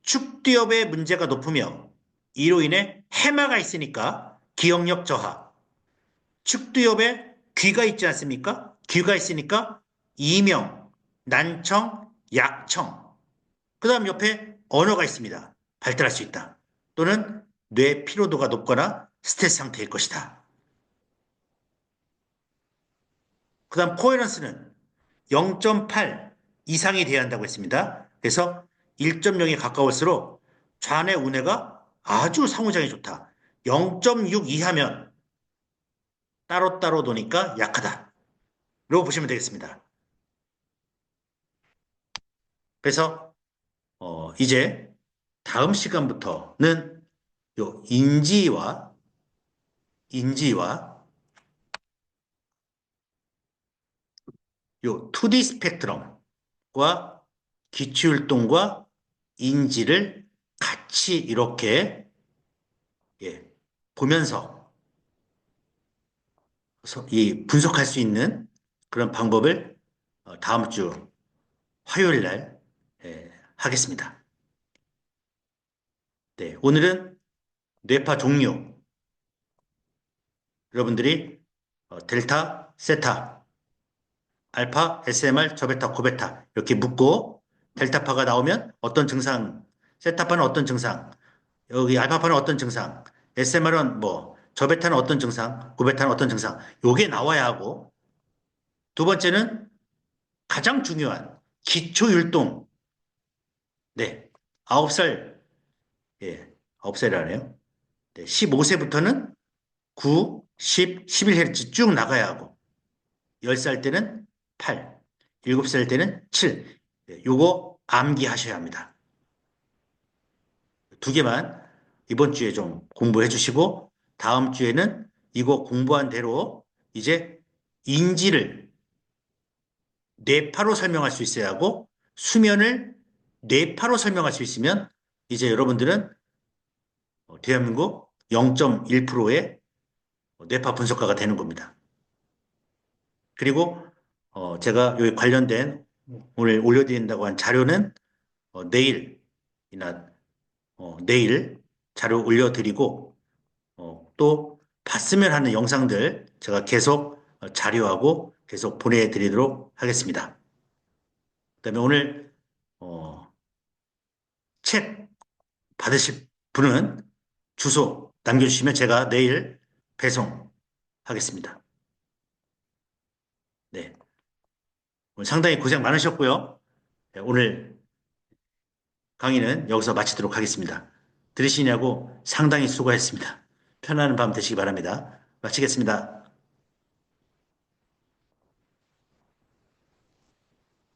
축두엽의 문제가 높으며 이로 인해 해마가 있으니까 기억력 저하. 축두엽에 귀가 있지 않습니까? 귀가 있으니까 이명, 난청, 약청. 그 다음 옆에 언어가 있습니다. 발달할 수 있다. 또는 뇌 피로도가 높거나 스트레스 상태일 것이다. 그 다음 코헤런스는 0.8 이상이 돼야 한다고 했습니다. 그래서 1.0에 가까울수록 좌뇌 우뇌가 아주 상호작용이 좋다. 0.6 이하면 따로따로 노니까 약하다. 라고 보시면 되겠습니다. 그래서 이제 다음 시간부터는 요 인지와 요 2D 스펙트럼과 기초율동과 인지를 같이 이렇게 예, 보면서 이 분석할 수 있는 그런 방법을 다음 주 화요일 날 하겠습니다. 네, 오늘은 뇌파 종류 여러분들이 델타, 세타, 알파, SMR, 저베타, 고베타 이렇게 묻고 델타파가 나오면 어떤 증상, 세타파는 어떤 증상, 여기 알파파는 어떤 증상, SMR은 뭐 저베타는 어떤 증상, 고베타는 어떤 증상 요게 나와야 하고 두 번째는 가장 중요한 기초율동 네, 9살 예, 9살이라네요. 네, 15세부터는 9, 10, 11Hz 쭉 나가야 하고 10살 때는 8, 7살 때는 7. 요거 암기하셔야 합니다. 두 개만 이번 주에 좀 공부해 주시고 다음 주에는 이거 공부한 대로 이제 인지를 뇌파로 설명할 수 있어야 하고 수면을 뇌파로 설명할 수 있으면 이제 여러분들은 대한민국 0.1%의 뇌파 분석가가 되는 겁니다. 그리고 제가 여기 관련된 오늘 올려드린다고 한 자료는 내일 자료 올려드리고 또 봤으면 하는 영상들 제가 계속 자료하고 계속 보내드리도록 하겠습니다. 그다음에 오늘 어, 책 받으실 분은 주소 남겨주시면 제가 내일 배송하겠습니다. 네. 오늘 상당히 고생 많으셨고요. 네, 오늘 강의는 여기서 마치도록 하겠습니다. 들으시냐고 상당히 수고했습니다. 편안한 밤 되시기 바랍니다. 마치겠습니다.